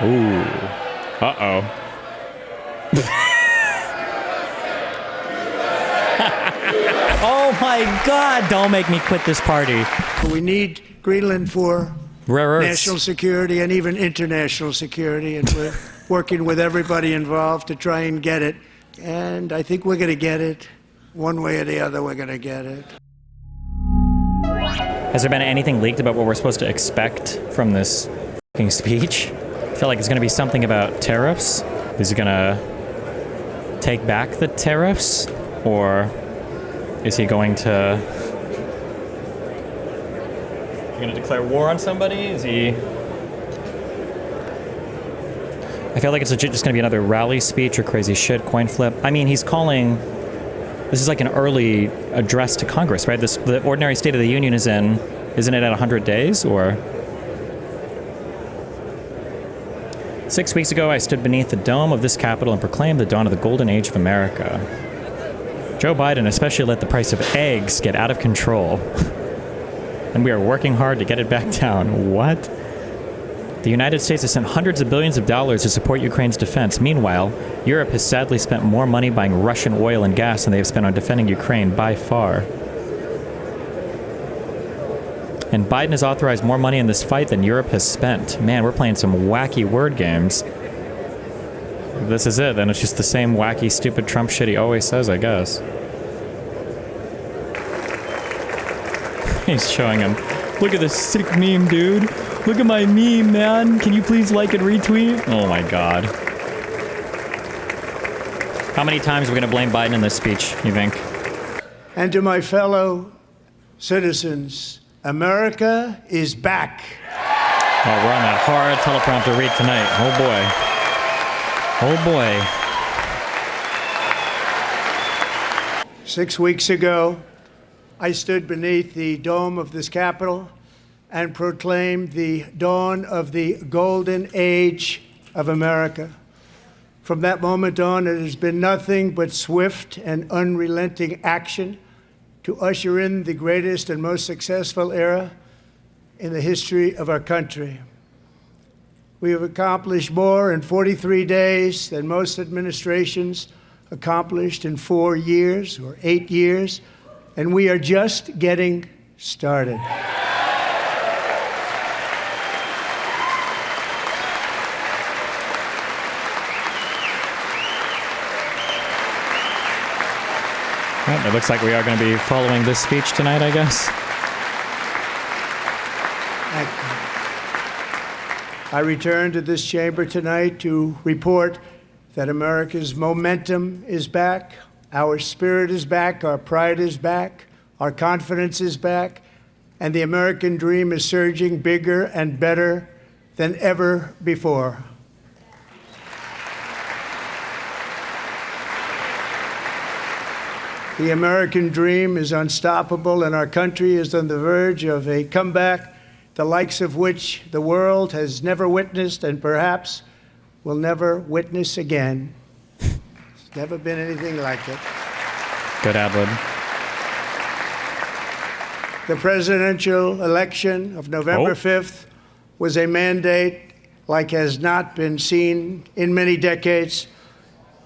Ooh. Uh-oh. Oh my God, don't make me quit this party. We need Greenland for Rare earths. national security and even international security, and we're working with everybody involved to try and get it. And I think we're going to get it. One way or the other, we're going to get it. Has there been anything leaked about what we're supposed to expect from this fucking speech? I feel like it's going to be something about tariffs. Is he going to take back the tariffs? Or is he going to declare war on somebody? Is he... I feel like it's legit just going to be another rally speech or crazy shit, coin flip. I mean, he's calling... This is like an early address to Congress, right? The ordinary State of the Union isn't it at 100 days, or... 6 weeks ago, I stood beneath the dome of this Capitol and proclaimed the dawn of the golden age of America. Joe Biden especially let the price of eggs get out of control. And we are working hard to get it back down. What? The United States has sent hundreds of billions of dollars to support Ukraine's defense. Meanwhile, Europe has sadly spent more money buying Russian oil and gas than they have spent on defending Ukraine by far. And Biden has authorized more money in this fight than Europe has spent. Man, we're playing some wacky word games. If this is it, then it's just the same wacky, stupid Trump shit he always says, I guess. He's showing him. Look at this sick meme, dude. Look at my meme, man. Can you please like and retweet? Oh my God. How many times are we going to blame Biden in this speech, you think? And to my fellow citizens, America is back. Oh, we're on that hard teleprompter read tonight. Oh boy. Oh boy. 6 weeks ago, I stood beneath the dome of this Capitol and proclaimed the dawn of the golden age of America. From that moment on, it has been nothing but swift and unrelenting action to usher in the greatest and most successful era in the history of our country. We have accomplished more in 43 days than most administrations accomplished in 4 years or 8 years, and we are just getting started. Well, it looks like we are going to be following this speech tonight, I guess. I return to this chamber tonight to report that America's momentum is back, our spirit is back, our pride is back, our confidence is back, and the American dream is surging bigger and better than ever before. The American dream is unstoppable, and our country is on the verge of a comeback, the likes of which the world has never witnessed and perhaps will never witness again. There's never been anything like it. Good ad-lib. The presidential election of November 5th was a mandate like has not been seen in many decades.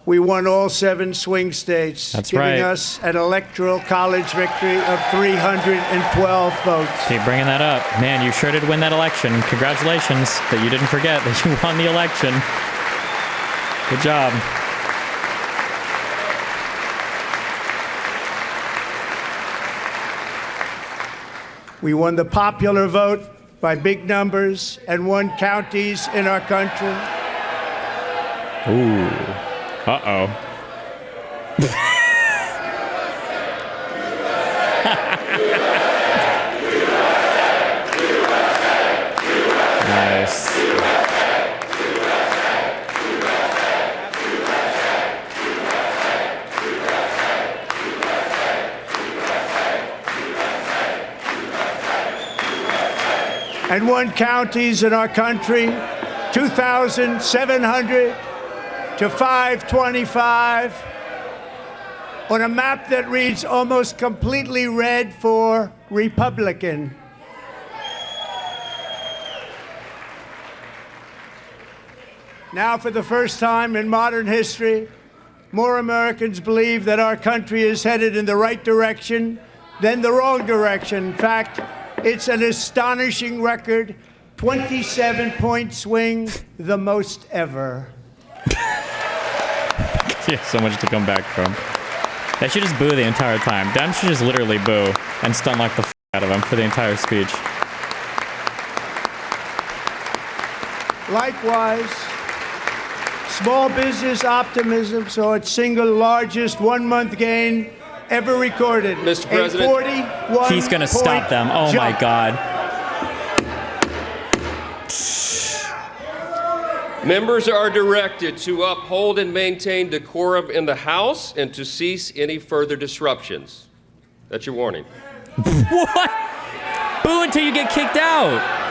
We won all 7 swing states, giving us an electoral college victory of 312 votes. Keep bringing that up. Man, you sure did win that election. Congratulations that you didn't forget that you won the election. Good job. We won the popular vote by big numbers and won counties in our country. Ooh. Uh-oh. Nice. And won counties in our country, 2,700 to 525, on a map that reads almost completely red for Republican. Now, for the first time in modern history, more Americans believe that our country is headed in the right direction than the wrong direction. In fact, it's an astonishing record, 27-point swing, the most ever. He has so much to come back from. They should just boo the entire time. Dem should just literally boo and stun like the out of him for the entire speech. Likewise, small business optimism saw its single largest one-month gain ever recorded. Mr. President. A 41 He's going to stop them. Oh, jump. my God. Members are directed to uphold and maintain decorum in the House and to cease any further disruptions. That's your warning. What? Boo until you get kicked out.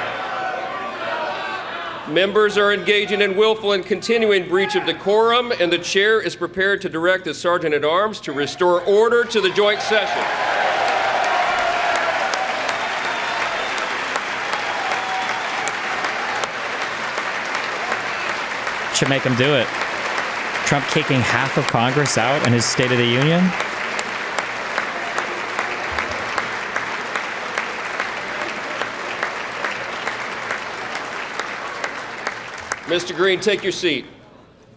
Members are engaging in willful and continuing breach of decorum, and the chair is prepared to direct the Sergeant at Arms to restore order to the joint session. Should make him do it. Trump kicking half of Congress out in his State of the Union. Mr. Green, take your seat.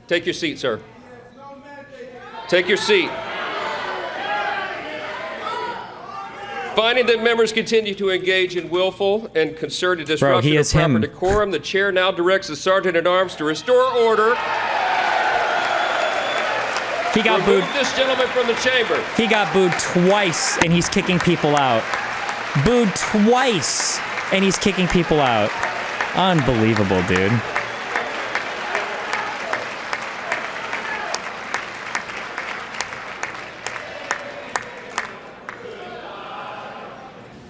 Take your seat, sir. Take your seat. Finding that members continue to engage in willful and concerted disruption of proper decorum, the chair now directs the Sergeant at Arms to restore order. He got booed. This gentleman from the chamber. He got booed twice, and he's kicking people out. Booed twice, and he's kicking people out. Unbelievable, dude.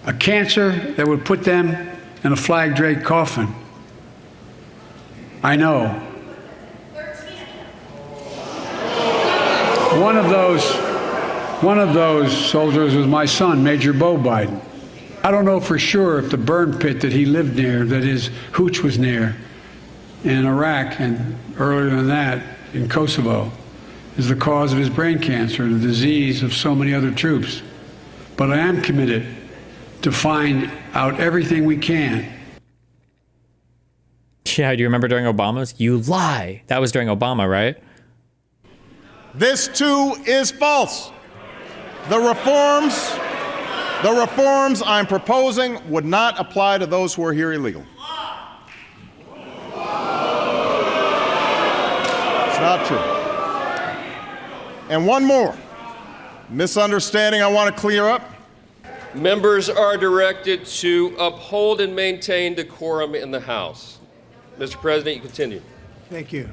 A cancer that would put them in a flag-draped coffin. I know. One of those soldiers was my son, Major Bo Biden. I don't know for sure if the burn pit that he lived near, that his hooch was near, in Iraq and earlier than that in Kosovo, is the cause of his brain cancer, the disease of so many other troops. But I am committed to find out everything we can. Yeah, do you remember during Obama's? You lie. That was during Obama, right? This too is false. The reforms I'm proposing would not apply to those who are here illegally. It's not true. And one more misunderstanding I want to clear up. Members are directed to uphold and maintain decorum in the House. Mr. President, you continue. Thank you.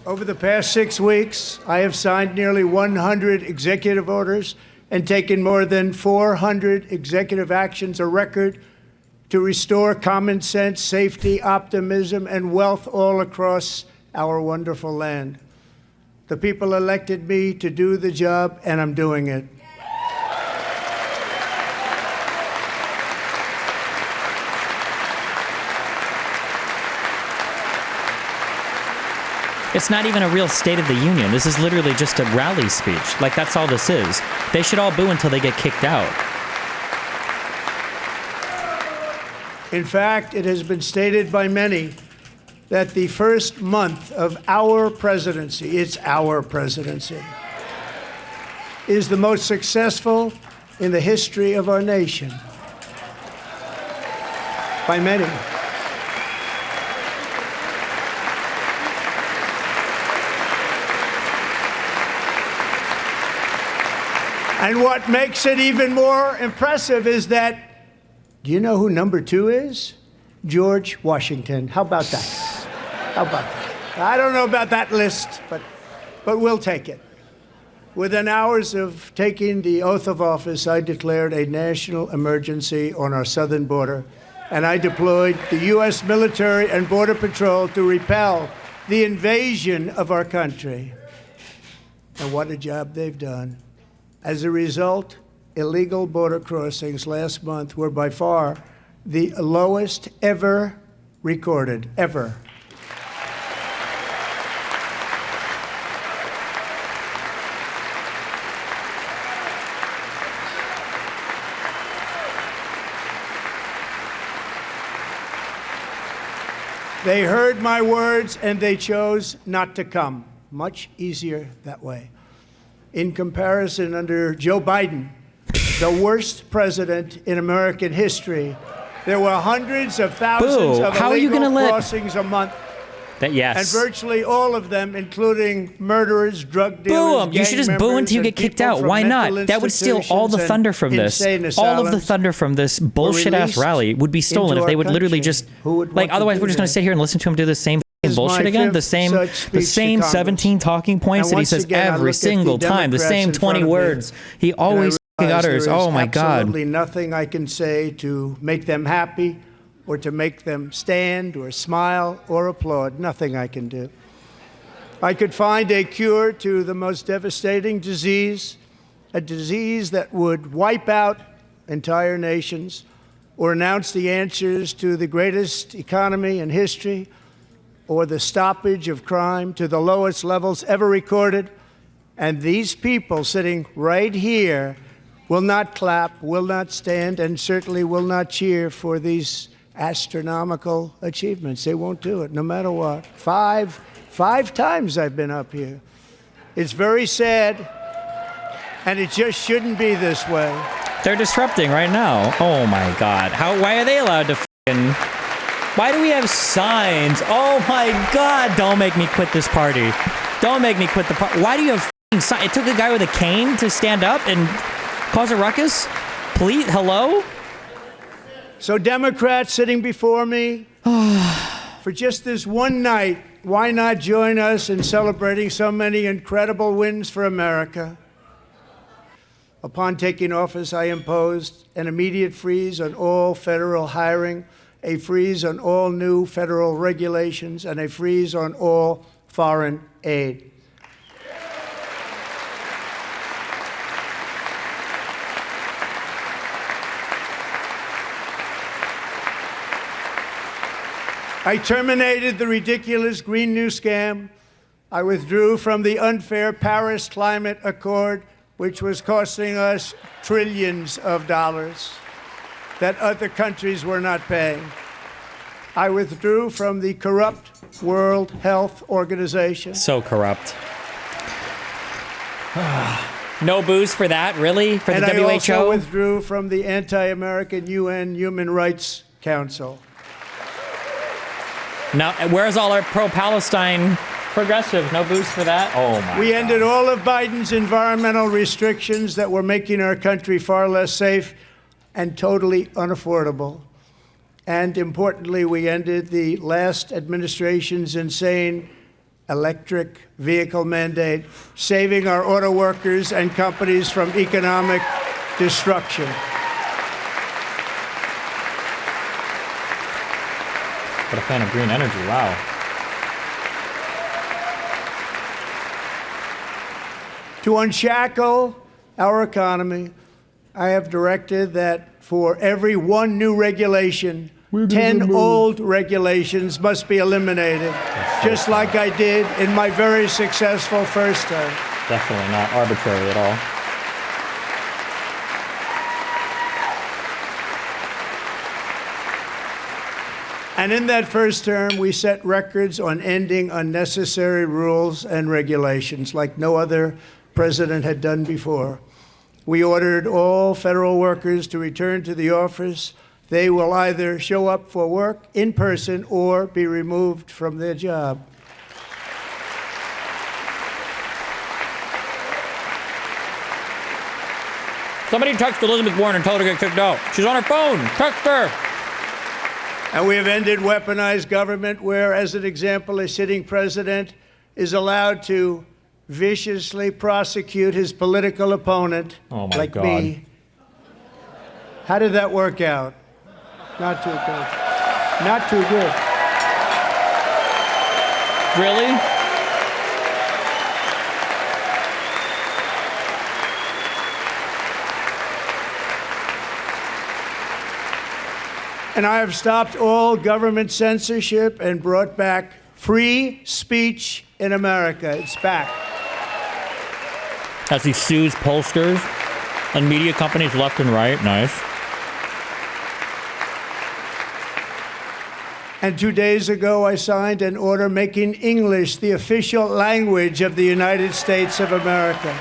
Over the past 6 weeks, I have signed nearly 100 executive orders and taken more than 400 executive actions, a record to restore common sense, safety, optimism, and wealth all across our wonderful land. The people elected me to do the job, and I'm doing it. It's not even a real State of the Union. This is literally just a rally speech. Like, that's all this is. They should all boo until they get kicked out. In fact, it has been stated by many that the first month of our presidency, it's our presidency, is the most successful in the history of our nation. By many. And what makes it even more impressive is that, do you know who number 2 is? George Washington. How about that? How about that? I don't know about that list, but we'll take it. Within hours of taking the oath of office, I declared a national emergency on our southern border, and I deployed the U.S. military and Border Patrol to repel the invasion of our country. And what a job they've done. As a result, illegal border crossings last month were by far the lowest ever recorded, ever. They heard my words and they chose not to come. Much easier that way. In comparison, under Joe Biden, the worst president in American history, there were hundreds of thousands of illegal crossings a month. Yes. And virtually all of them, including murderers, drug dealers, boo him. You should just boo until you get kicked out. Why not? That would steal all the thunder from this. All of the thunder from this bullshit-ass rally would be stolen if they would literally just... Like, otherwise we're just going to sit here and listen to him do the same bullshit again? The same 17 talking points that he says every single time. The same 20 words. He always utters. Oh, my God. Absolutely nothing I can say to make them happy, or to make them stand or smile or applaud. Nothing I can do. I could find a cure to the most devastating disease, a disease that would wipe out entire nations, or announce the answers to the greatest economy in history, or the stoppage of crime to the lowest levels ever recorded. And these people sitting right here will not clap, will not stand, and certainly will not cheer for these astronomical achievements. They won't do it, no matter what. Five times I've been up here. It's very sad, and it just shouldn't be this way. They're disrupting right now. Oh my God. Why are they allowed to f***ing... Why do we have signs? Oh my God. Don't make me quit this party. Don't make me quit the party. Why do you have f***ing signs? It took a guy with a cane to stand up and cause a ruckus? Please, hello? So Democrats sitting before me, for just this one night, why not join us in celebrating so many incredible wins for America? Upon taking office, I imposed an immediate freeze on all federal hiring, a freeze on all new federal regulations, and a freeze on all foreign aid. I terminated the ridiculous Green New Scam. I withdrew from the unfair Paris Climate Accord, which was costing us trillions of dollars that other countries were not paying. I withdrew from the corrupt World Health Organization. So corrupt. No booze for that, really? For the WHO? And I also withdrew from the anti-American UN Human Rights Council. Now, where's all our pro-Palestine progressives? No boost for that? Oh, my We God. ended all of Biden's environmental restrictions that were making our country far less safe and totally unaffordable. And importantly, we ended the last administration's insane electric vehicle mandate, saving our auto workers and companies from economic destruction. What a fan of green energy, wow. To unshackle our economy, I have directed that for every one new regulation, 10 old regulations must be eliminated, just like I did in my very successful first term. Definitely not arbitrary at all. And in that first term, we set records on ending unnecessary rules and regulations like no other president had done before. We ordered all federal workers to return to the office. They will either show up for work in person or be removed from their job. Somebody text Elizabeth Warren and tell her to get kicked out. She's on her phone. Text her. And we have ended weaponized government where, as an example, a sitting president is allowed to viciously prosecute his political opponent, like me. How did that work out? Not too good. Not too good. Really? And I have stopped all government censorship and brought back free speech in America. It's back. As he sues pollsters and media companies left and right. Nice. And 2 days ago, I signed an order making English the official language of the United States of America.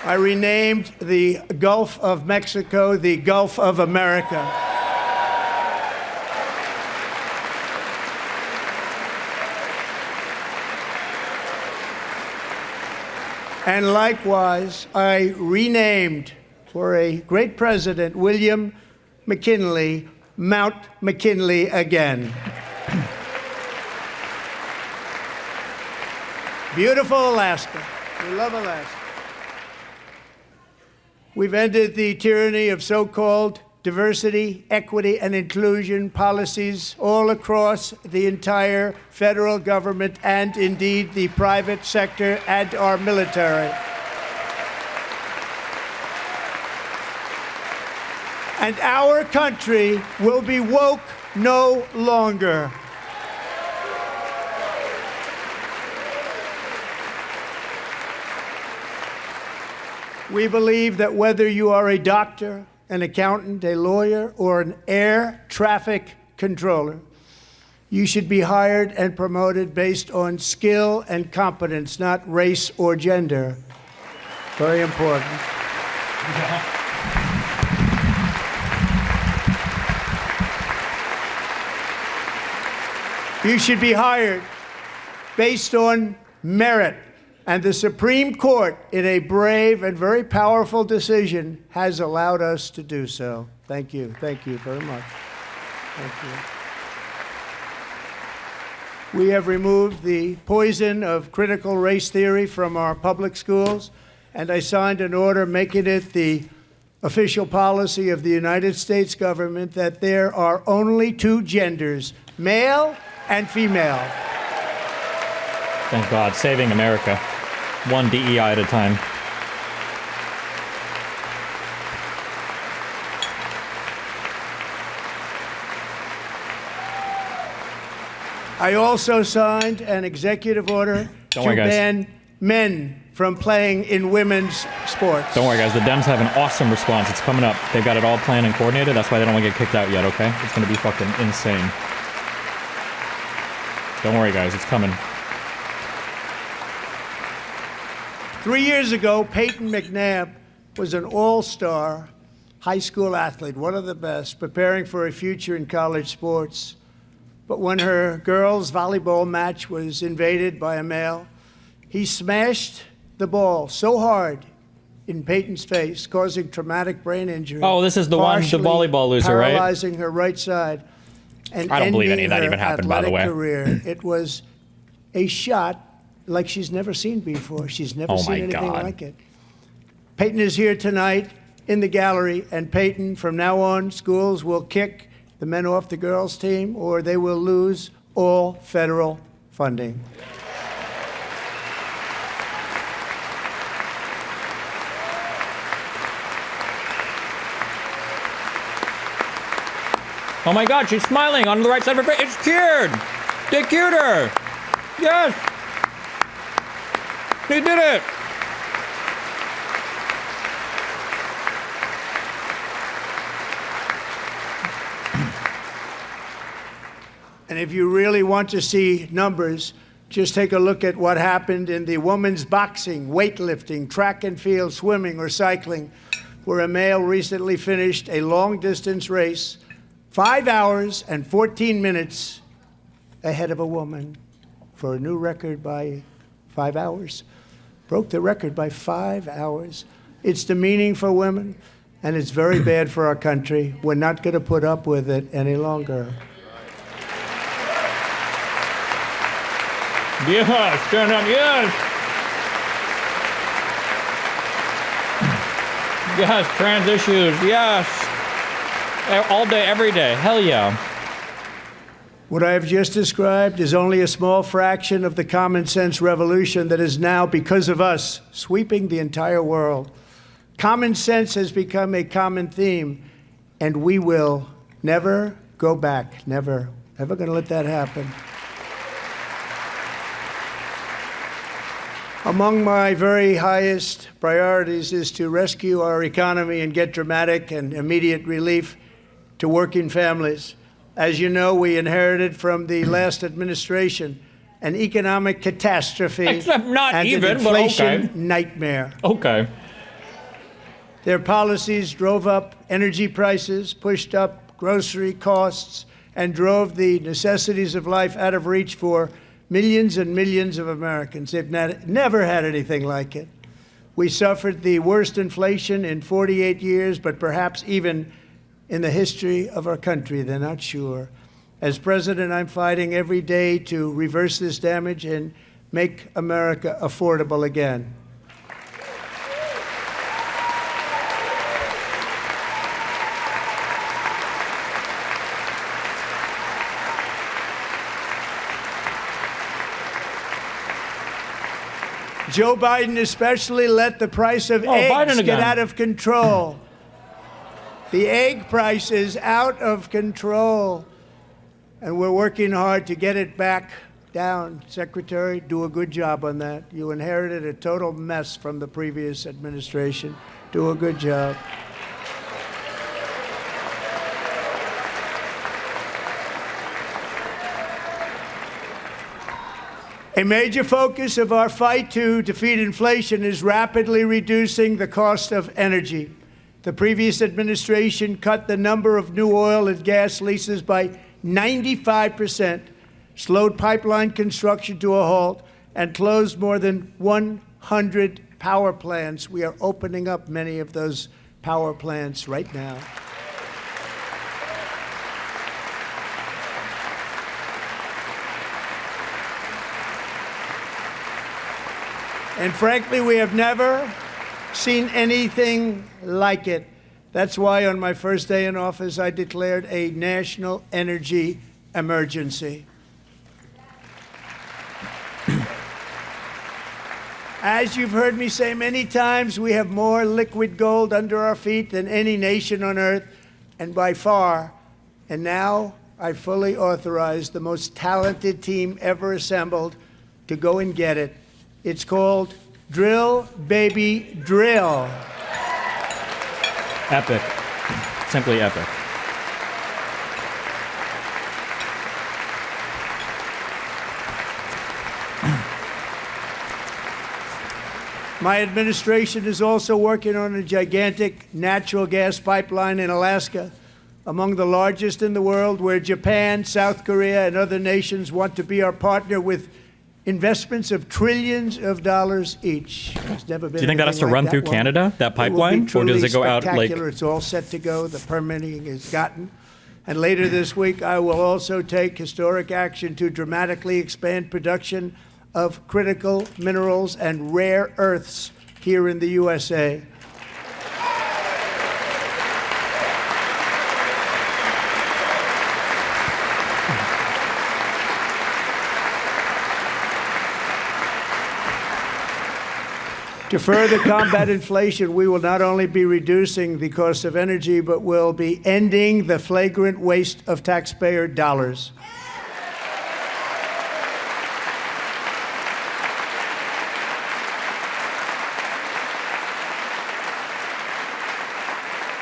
I renamed the Gulf of Mexico the Gulf of America. And likewise, I renamed, for a great president, William McKinley, Mount McKinley again. Beautiful Alaska. We love Alaska. We've ended the tyranny of so-called diversity, equity, and inclusion policies all across the entire federal government and indeed the private sector and our military. And our country will be woke no longer. We believe that whether you are a doctor, an accountant, a lawyer, or an air traffic controller, you should be hired and promoted based on skill and competence, not race or gender. Very important. You should be hired based on merit. And the Supreme Court, in a brave and very powerful decision, has allowed us to do so. Thank you. Thank you very much. Thank you. We have removed the poison of critical race theory from our public schools, and I signed an order making it the official policy of the United States government that there are only two genders, male and female. Thank God, saving America. One DEI at a time. I also signed an executive order to ban men from playing in women's sports. Don't worry, guys. The Dems have an awesome response. It's coming up. They've got it all planned and coordinated. That's why they don't want to get kicked out yet, okay? It's going to be fucking insane. Don't worry, guys. It's coming. 3 years ago, Peyton McNabb was an all-star high school athlete, one of the best, preparing for a future in college sports. But when her girls' volleyball match was invaded by a male, he smashed the ball so hard in Peyton's face, causing traumatic brain injury. Oh, this is the one, the volleyball loser, right? Paralyzing her right side. And I don't believe any of that even happened, by the way. Career. It was a shot like she's never seen before. She's never seen anything like it. Peyton is here tonight in the gallery, and Peyton, from now on, schools will kick the men off the girls' team, or they will lose all federal funding. Oh my God, she's smiling on the right side of her face. It's cured! They cured her! Yes! They did it! And if you really want to see numbers, just take a look at what happened in the women's boxing, weightlifting, track and field, swimming, or cycling, where a male recently finished a long-distance race 5 hours and 14 minutes ahead of a woman for a new record by 5 hours. Broke the record by 5 hours. It's demeaning for women, and it's very bad for our country. We're not going to put up with it any longer. Yes, stand up, yes! Yes, trans issues, yes! All day, every day, hell yeah. What I have just described is only a small fraction of the common sense revolution that is now, because of us, sweeping the entire world. Common sense has become a common theme, and we will never go back. Never. Never going to let that happen. Among my very highest priorities is to rescue our economy and get dramatic and immediate relief to working families. As you know, we inherited from the last administration an economic catastrophe Except not and even, an inflation but okay. nightmare. Okay. Their policies drove up energy prices, pushed up grocery costs, and drove the necessities of life out of reach for millions and millions of Americans. They've never had anything like it. We suffered the worst inflation in 48 years, but perhaps even in the history of our country. They're not sure. As president, I'm fighting every day to reverse this damage and make America affordable again. Joe Biden especially let the price of eggs get out of control. The egg price is out of control, and we're working hard to get it back down. Secretary, do a good job on that. You inherited a total mess from the previous administration. Do a good job. A major focus of our fight to defeat inflation is rapidly reducing the cost of energy. The previous administration cut the number of new oil and gas leases by 95%, slowed pipeline construction to a halt, and closed more than 100 power plants. We are opening up many of those power plants right now. And frankly, we have never seen anything like it. That's why on my first day in office, I declared a national energy emergency. As you've heard me say many times, we have more liquid gold under our feet than any nation on earth, and by far. And now I fully authorize the most talented team ever assembled to go and get it. It's called Drill, Baby, Drill. Epic. Simply epic. My administration is also working on a gigantic natural gas pipeline in Alaska, among the largest in the world, where Japan, South Korea, and other nations want to be our partner with investments of trillions of dollars each. There's never been. Do you think that has to run through Canada, that pipeline, or does it go out like? It's all set to go. The permitting is gotten, and later this week I will also take historic action to dramatically expand production of critical minerals and rare earths here in the USA. To further combat inflation, we will not only be reducing the cost of energy, but will be ending the flagrant waste of taxpayer dollars.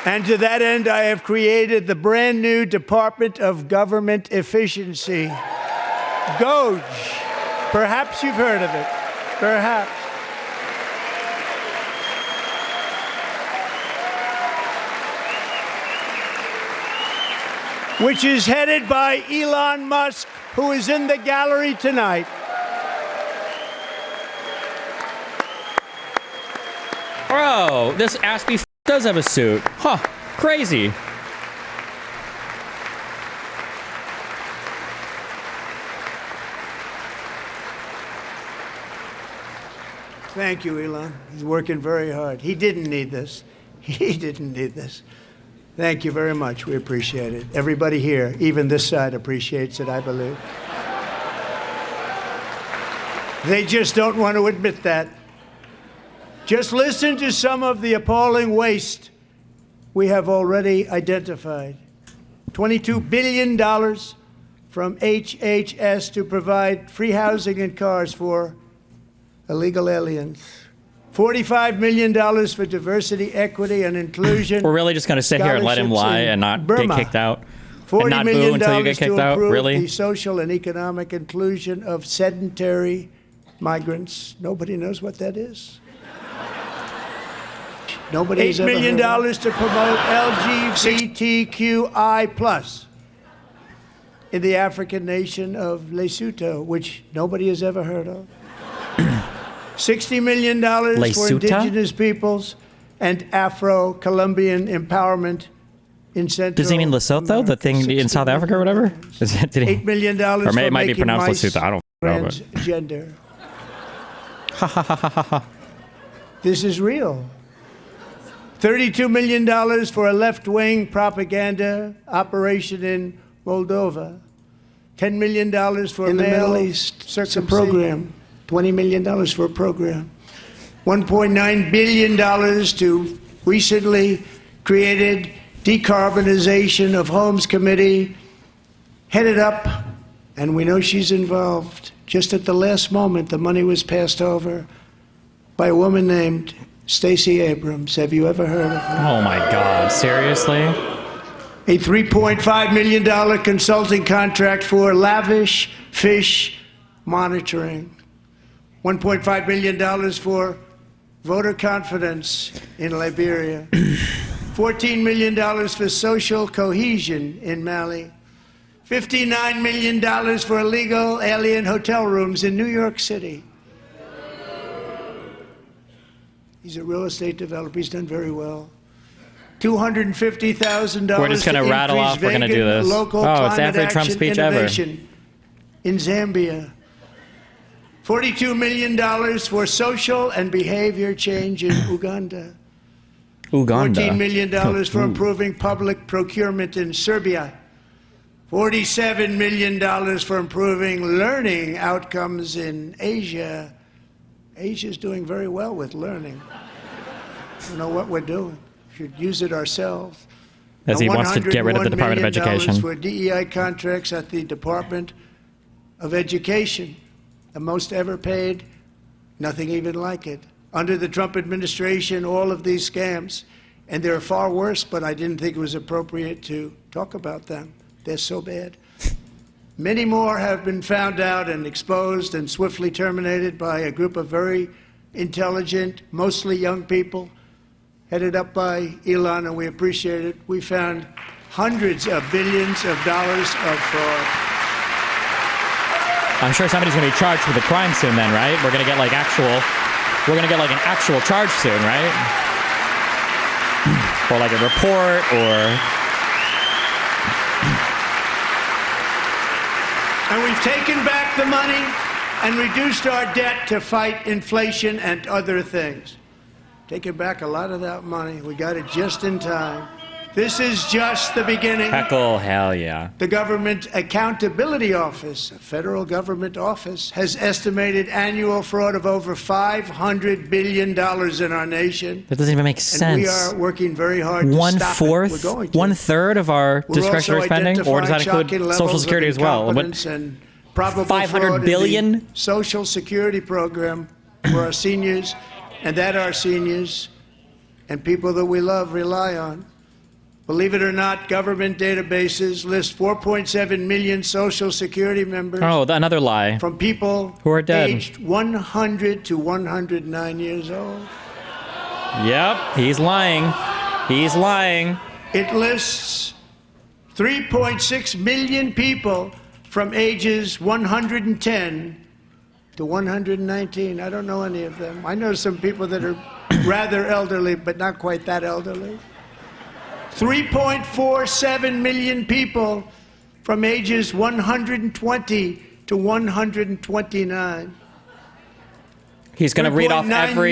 And to that end, I have created the brand new Department of Government Efficiency, GOGE. Perhaps you've heard of it. Perhaps. Which is headed by Elon Musk, who is in the gallery tonight. Bro, this Aspie does have a suit. Huh, crazy. Thank you, Elon. He's working very hard. He didn't need this. He didn't need this. Thank you very much. We appreciate it. Everybody here, even this side, appreciates it, I believe. They just don't want to admit that. Just listen to some of the appalling waste we have already identified. $22 billion from HHS to provide free housing and cars for illegal aliens. $45 million for diversity, equity, and inclusion. We're really just going to sit here and let him lie and not get kicked out? And not boo until you get kicked out? Really? The social and economic inclusion of sedentary migrants. Nobody knows what that is. Nobody's $8 million to promote LGBTQI+ in the African nation of Lesotho, which nobody has ever heard of. $60 million for indigenous peoples and Afro-Colombian empowerment in Central Does he mean Lesotho, the thing in South Africa or whatever? $8 million or it might be pronounced Lesotho. I don't know. Transgender. This is real. $32 million for a left-wing propaganda operation in Moldova. $10 million for in the Middle East. It's a program. $20 million for a program. $1.9 billion to recently created Decarbonization of Homes Committee, headed up, and we know she's involved. Just at the last moment, the money was passed over by a woman named Stacey Abrams. Have you ever heard of her? Oh my God, seriously? A $3.5 million consulting contract for lavish fish monitoring. $1.5 million for voter confidence in Liberia. $14 million for social cohesion in Mali. $59 million for illegal alien hotel rooms in New York City. He's a real estate developer. He's done very well. $250,000. We're just going to rattle off. We're going to do this. Oh, it's every Trump speech ever. In Zambia. $42 million for social and behavior change in Uganda. $14 million for improving public procurement in Serbia. $47 million for improving learning outcomes in Asia. Asia's doing very well with learning. I don't know what we're doing. We should use it ourselves. As he wants to get rid of the Department of Education. For DEI contracts at the Department of Education. The most ever paid, nothing even like it. Under the Trump administration, all of these scams, and they're far worse, but I didn't think it was appropriate to talk about them. They're so bad. Many more have been found out and exposed and swiftly terminated by a group of very intelligent, mostly young people, headed up by Elon, and we appreciate it. We found hundreds of billions of dollars of fraud. I'm sure somebody's going to be charged with a crime soon then, right? We're going to get like an actual charge soon, right? Or like a report or... And we've taken back the money and reduced our debt to fight inflation and other things. Taking back a lot of that money. We got it just in time. This is just the beginning. Heckle, hell yeah. The Government Accountability Office, a federal government office, has estimated annual fraud of over $500 billion in our nation. That doesn't even make sense. And we are working very hard to stop it. We're going to. 1/3 of our discretionary spending? Or does that include Social Security as well? And probable $500 billion? In the Social Security program for our seniors, and that our seniors and people that we love rely on. Believe it or not, government databases list 4.7 million Social Security members. Oh, another lie. From people who are dead, aged 100 to 109 years old. Yep, he's lying. He's lying. It lists 3.6 million people from ages 110 to 119. I don't know any of them. I know some people that are rather elderly, but not quite that elderly. 3.47 million people from ages 120 to 129. He's going to read off everyone.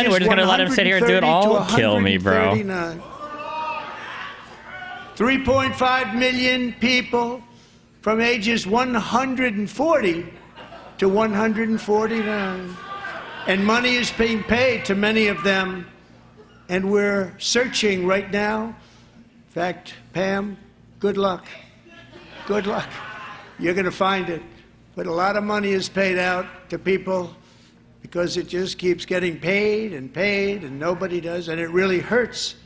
We're just going to let him sit here and do it all. Kill me, bro. 3.5 million people from ages 140 to 149. And money is being paid to many of them. And we're searching right now. In fact, Pam, good luck. Good luck. You're going to find it. But a lot of money is paid out to people because it just keeps getting paid and nobody does, and it really hurts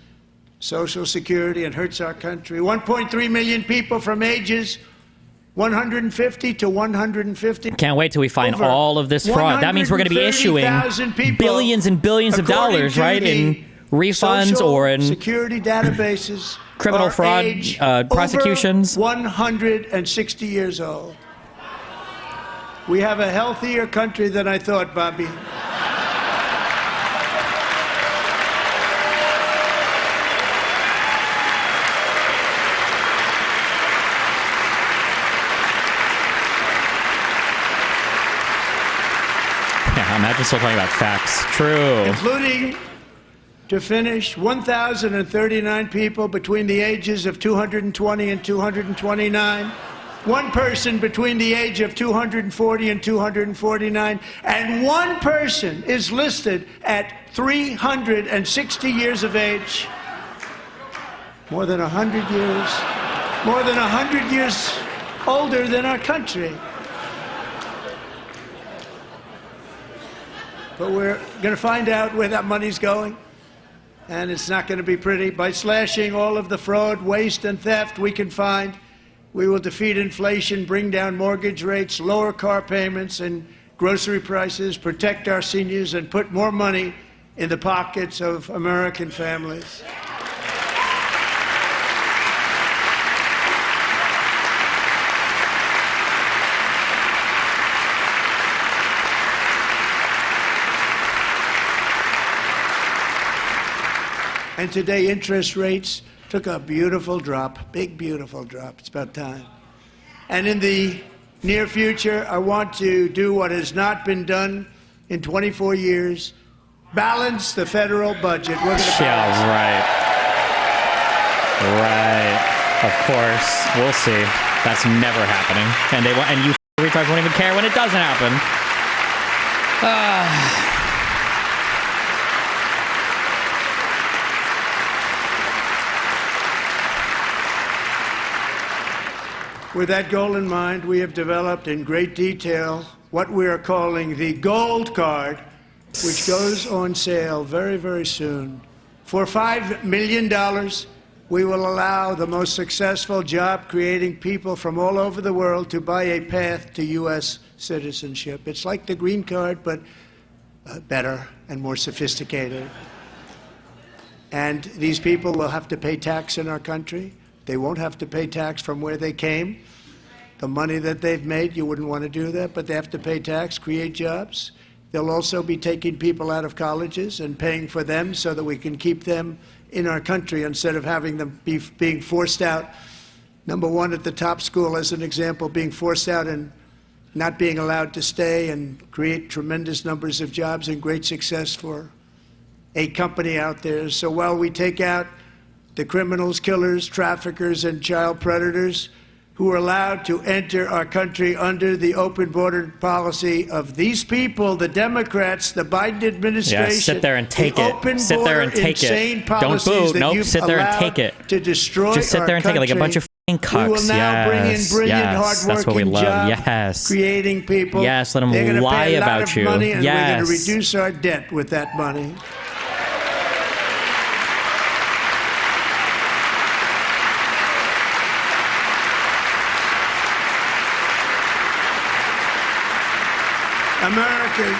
Social Security and hurts our country. 1.3 million people from ages 150 to 150. Can't wait till we find all of this fraud. That means we're going to be issuing billions and billions of dollars, right, in refunds or in security databases. Criminal fraud prosecutions. 160 years old. We have a healthier country than I thought, Bobby. Yeah, imagine still talking about facts. True. Including, to finish, 1,039 people between the ages of 220 and 229. One person between the age of 240 and 249, and one person is listed at 360 years of age. More than 100 years older than our country. But we're going to find out where that money's going, and it's not going to be pretty. By slashing all of the fraud, waste, and theft we can find, we will defeat inflation, bring down mortgage rates, lower car payments and grocery prices, protect our seniors, and put more money in the pockets of American families. And today, interest rates took a beautiful drop, big, beautiful drop. It's about time. And in the near future, I want to do what has not been done in 24 years, balance the federal budget. We're gonna right. Of course. We'll see. That's never happening. And you retards won't even care when it doesn't happen. With that goal in mind, we have developed in great detail what we are calling the Gold Card, which goes on sale very, very soon. For $5 million, we will allow the most successful job-creating people from all over the world to buy a path to U.S. citizenship. It's like the green card, but better and more sophisticated. And these people will have to pay tax in our country. They won't have to pay tax from where they came. The money that they've made, you wouldn't want to do that, but they have to pay tax, create jobs. They'll also be taking people out of colleges and paying for them so that we can keep them in our country instead of having them being forced out. Number one, at the top school, as an example, being forced out and not being allowed to stay and create tremendous numbers of jobs and great success for a company out there. So while we take out the criminals, killers, traffickers, and child predators who are allowed to enter our country under the open border policy of these people, the Democrats, the Biden administration. Yeah, sit there and take it. Sit there and take it. Don't boo. Nope, sit there and take it. To destroy Just sit there and take it like a bunch of f***ing cucks. We will now bring in brilliant, hardworking, that's what we love. Creating people. Yes, let them lie about you. Money, and we're going to reduce our debt with that money. Americans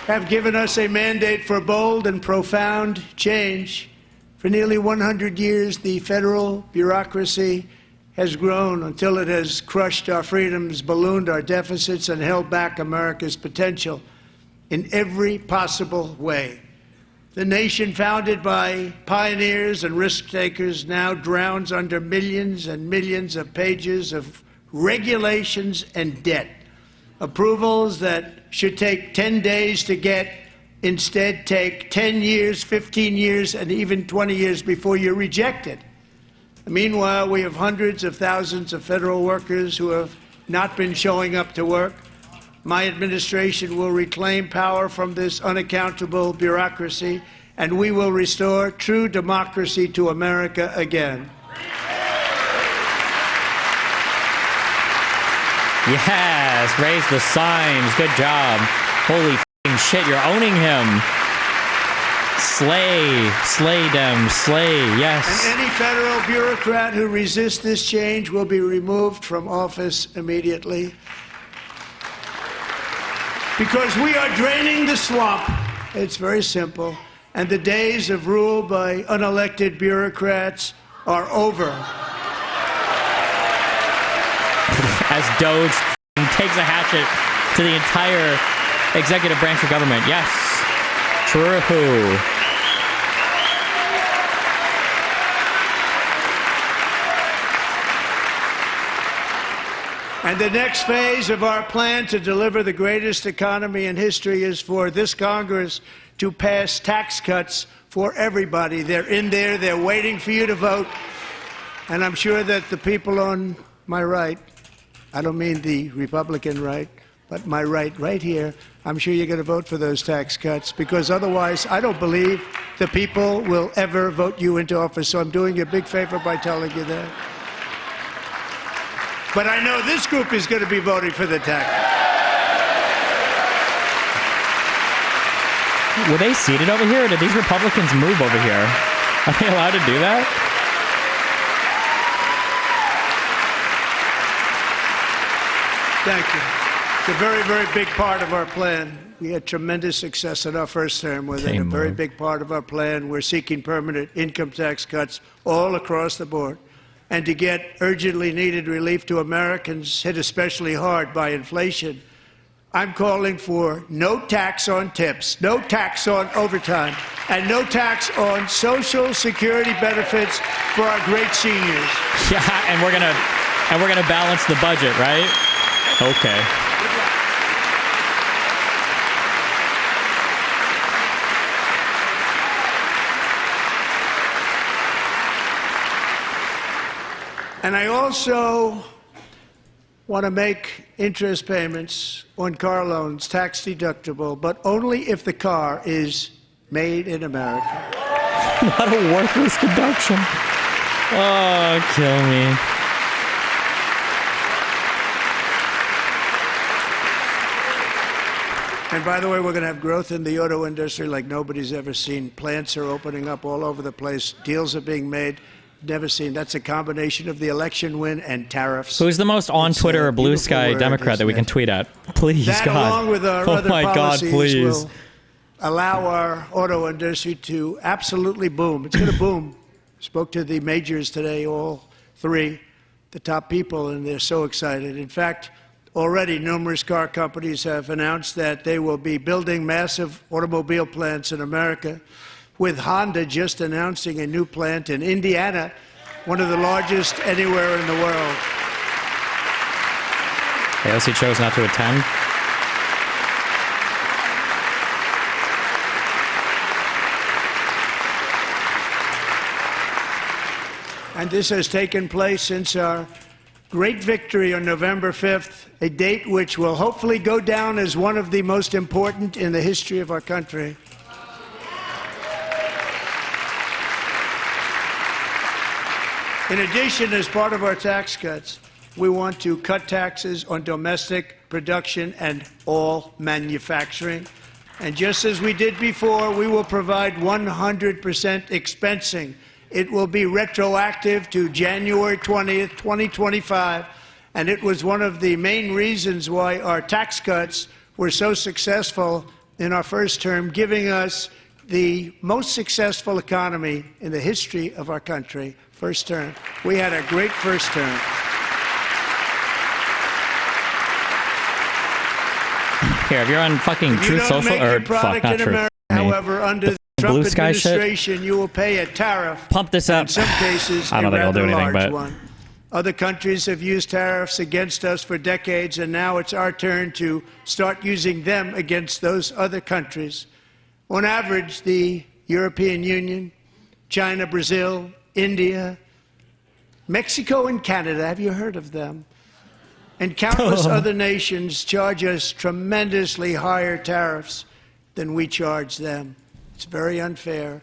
have given us a mandate for bold and profound change. For nearly 100 years, the federal bureaucracy has grown until it has crushed our freedoms, ballooned our deficits, and held back America's potential in every possible way. The nation founded by pioneers and risk-takers now drowns under millions and millions of pages of regulations and debt. Approvals that should take 10 days to get instead take 10 years, 15 years, and even 20 years before you're rejected. Meanwhile, we have hundreds of thousands of federal workers who have not been showing up to work. My administration will reclaim power from this unaccountable bureaucracy, and we will restore true democracy to America again. Yes, raise the signs. Good job. Holy fucking shit. You're owning him. Slay them, slay, yes. And any federal bureaucrat who resists this change will be removed from office immediately. Because we are draining the swamp. It's very simple. And the days of rule by unelected bureaucrats are over. As Doge takes a hatchet to the entire executive branch of government. Yes. True. And the next phase of our plan to deliver the greatest economy in history is for this Congress to pass tax cuts for everybody. They're in there, they're waiting for you to vote. And I'm sure that the people on my right, I don't mean the Republican right, but my right here, I'm sure you're going to vote for those tax cuts, because otherwise I don't believe the people will ever vote you into office. So I'm doing you a big favor by telling you that. But I know this group is going to be voting for the tax. Were they seated over here, or did these Republicans move over here? Are they allowed to do that? Thank you. It's a very, very big part of our plan. We had tremendous success in our first term with it. A very big part of our plan. We're seeking permanent income tax cuts all across the board. And to get urgently needed relief to Americans hit especially hard by inflation, I'm calling for no tax on tips, no tax on overtime, and no tax on Social Security benefits for our great seniors. Yeah, and we're gonna balance the budget, right? Okay. And I also want to make interest payments on car loans tax deductible, but only if the car is made in America. What a worthless deduction. Oh, kill me. And by the way, we're going to have growth in the auto industry like nobody's ever seen. Plants are opening up all over the place. Deals are being made. Never seen. That's a combination of the election win and tariffs. Who's the most on Twitter or Blue Sky Democrat that we can tweet at? Please, that, God. along with our other my policies, God, please. will allow our auto industry to absolutely boom. It's going to boom. Spoke to the majors today, all three, the top people, and they're so excited. In fact, already numerous car companies have announced that they will be building massive automobile plants in America, with Honda just announcing a new plant in Indiana, one of the largest anywhere in the world. AOC chose not to attend. And this has taken place since our great victory on November 5th, a date which will hopefully go down as one of the most important in the history of our country. In addition, as part of our tax cuts, we want to cut taxes on domestic production and all manufacturing. And just as we did before, we will provide 100% expensing. It will be retroactive to January 20th, 2025. And it was one of the main reasons why our tax cuts were so successful in our first term, giving us the most successful economy in the history of our country. First term. We had a great first term. Here, if you're on fucking Truth Social, or fuck, not Truth. America, however, under the Trump Blue Sky administration, shit. You will pay a tariff. Pump this up. In some cases, I don't think I'll do anything, but one. Other countries have used tariffs against us for decades, and now it's our turn to start using them against those other countries. On average, the European Union, China, Brazil, India, Mexico, and Canada, have you heard of them? And countless other nations charge us tremendously higher tariffs than we charge them. It's very unfair.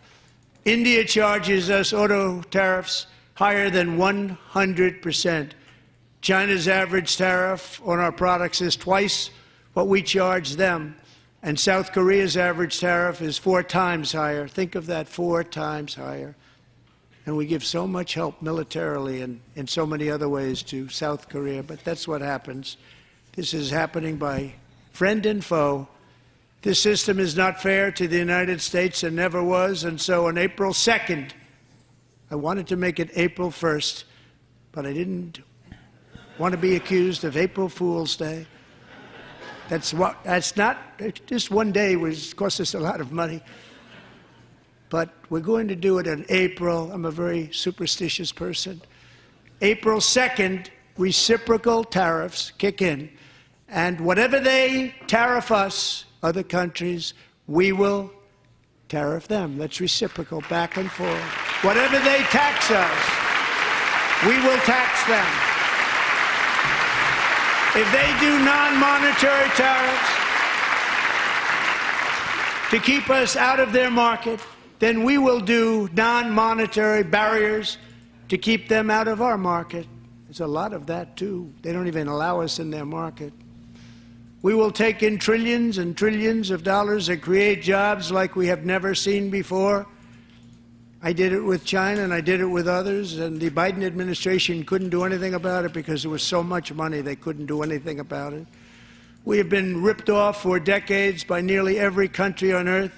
India charges us auto tariffs higher than 100%. China's average tariff on our products is twice what we charge them. And South Korea's average tariff is 4 times higher. Think of that, 4 times higher. And we give so much help militarily and in so many other ways to South Korea, but that's what happens. This is happening by friend and foe. This system is not fair to the United States and never was, and so on April 2nd, I wanted to make it April 1st, but I didn't want to be accused of April Fool's Day. That's not, just one day cost us a lot of money. But we're going to do it in April. I'm a very superstitious person. April 2nd, reciprocal tariffs kick in. And whatever they tariff us, other countries, we will tariff them. That's reciprocal, back and forth. Whatever they tax us, we will tax them. If they do non-monetary tariffs to keep us out of their market, then we will do non-monetary barriers to keep them out of our market. There's a lot of that, too. They don't even allow us in their market. We will take in trillions and trillions of dollars and create jobs like we have never seen before. I did it with China and I did it with others, and the Biden administration couldn't do anything about it because there was so much money they couldn't do anything about it. We have been ripped off for decades by nearly every country on earth,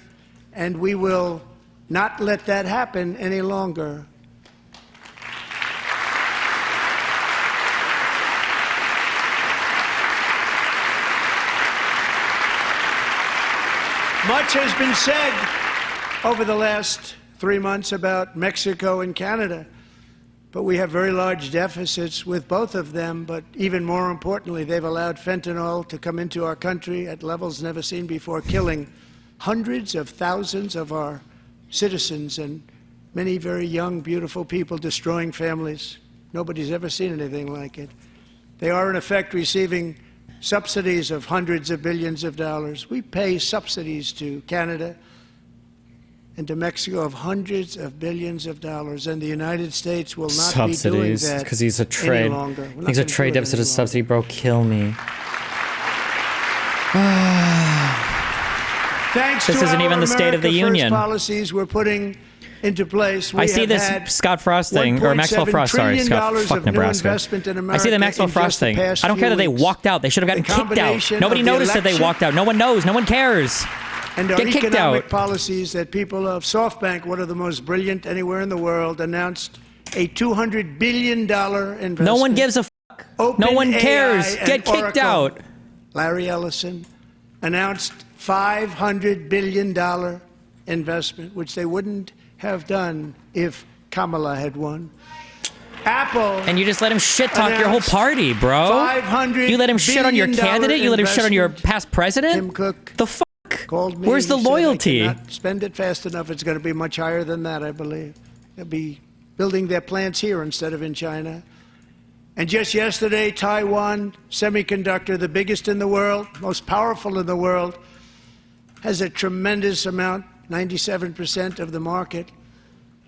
and we will not let that happen any longer. Much has been said over the last 3 months about Mexico and Canada, but we have very large deficits with both of them. But even more importantly, they've allowed fentanyl to come into our country at levels never seen before, killing hundreds of thousands of our citizens and many very young, beautiful people, destroying families. Nobody's ever seen anything like it. They are, in effect, receiving subsidies of hundreds of billions of dollars. We pay subsidies to Canada and to Mexico of hundreds of billions of dollars, and the United States will not be doing that because he's a trade. any longer. He's a trade deficit of subsidy, bro. Kill me. Thanks this to isn't our even the State of the Union policies we're putting into place. I see this Scott Frost thing, or Maxwell Frost, sorry, Scott, fuck Nebraska. I see the Maxwell Frost thing. I don't care that they walked out. They should have gotten kicked out. Nobody noticed that they walked out. No one knows. No one cares. And our economic policies that people of SoftBank, one of the most brilliant anywhere in the world, announced a $200 billion investment. No one gives a fuck. No one cares. Get kicked out. Larry Ellison announced $500 billion investment, which they wouldn't have done if Kamala had won. Apple. And you just let him shit talk your whole party, bro. You let him shit on your candidate? You let him shit on your past president? Tim Cook. The fuck? Called me. Where's the loyalty? They cannot spend it fast enough. It's going to be much higher than that, I believe. They'll be building their plants here instead of in China. And just yesterday, Taiwan Semiconductor, the biggest in the world, most powerful in the world, has a tremendous amount, 97% of the market,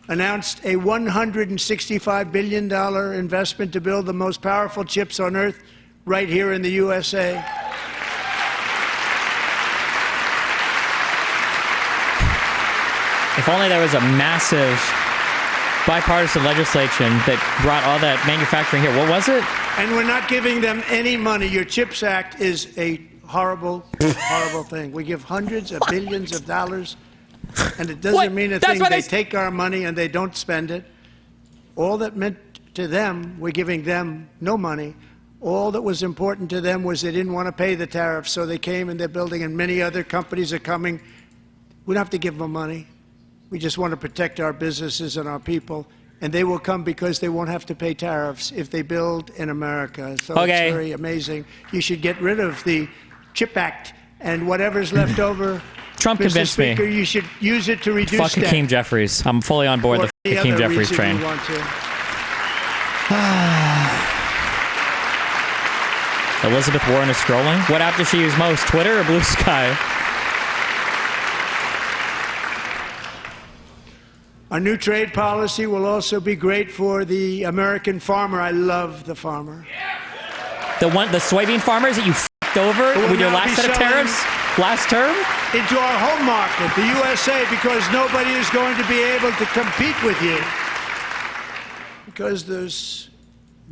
announced a $165 billion investment to build the most powerful chips on earth right here in the USA. If only there was a massive bipartisan legislation that brought all that manufacturing here. What was it? And we're not giving them any money. Your CHIPS Act is a horrible, horrible thing. We give hundreds of billions of dollars, and it doesn't mean a thing. They take our money and they don't spend it. All that meant to them, we're giving them no money. All that was important to them was they didn't want to pay the tariffs, so they came and they're building, and many other companies are coming. We don't have to give them money. We just want to protect our businesses and our people, and they will come because they won't have to pay tariffs if they build in America. So it's very amazing. You should get rid of the CHIP Act, and whatever's left over, Trump convinced Speaker, me. You should use it to reduce Fuck Hakeem Jeffries. I'm fully on board the Hakeem Jeffries train. Elizabeth Warren is scrolling. What app does she use most, Twitter or Blue Sky? Our new trade policy will also be great for the American farmer. I love the farmer. The soybean farmers that you f***ed over with your last set of tariffs? last term? Into our home market, the USA, because nobody is going to be able to compete with you. Because there's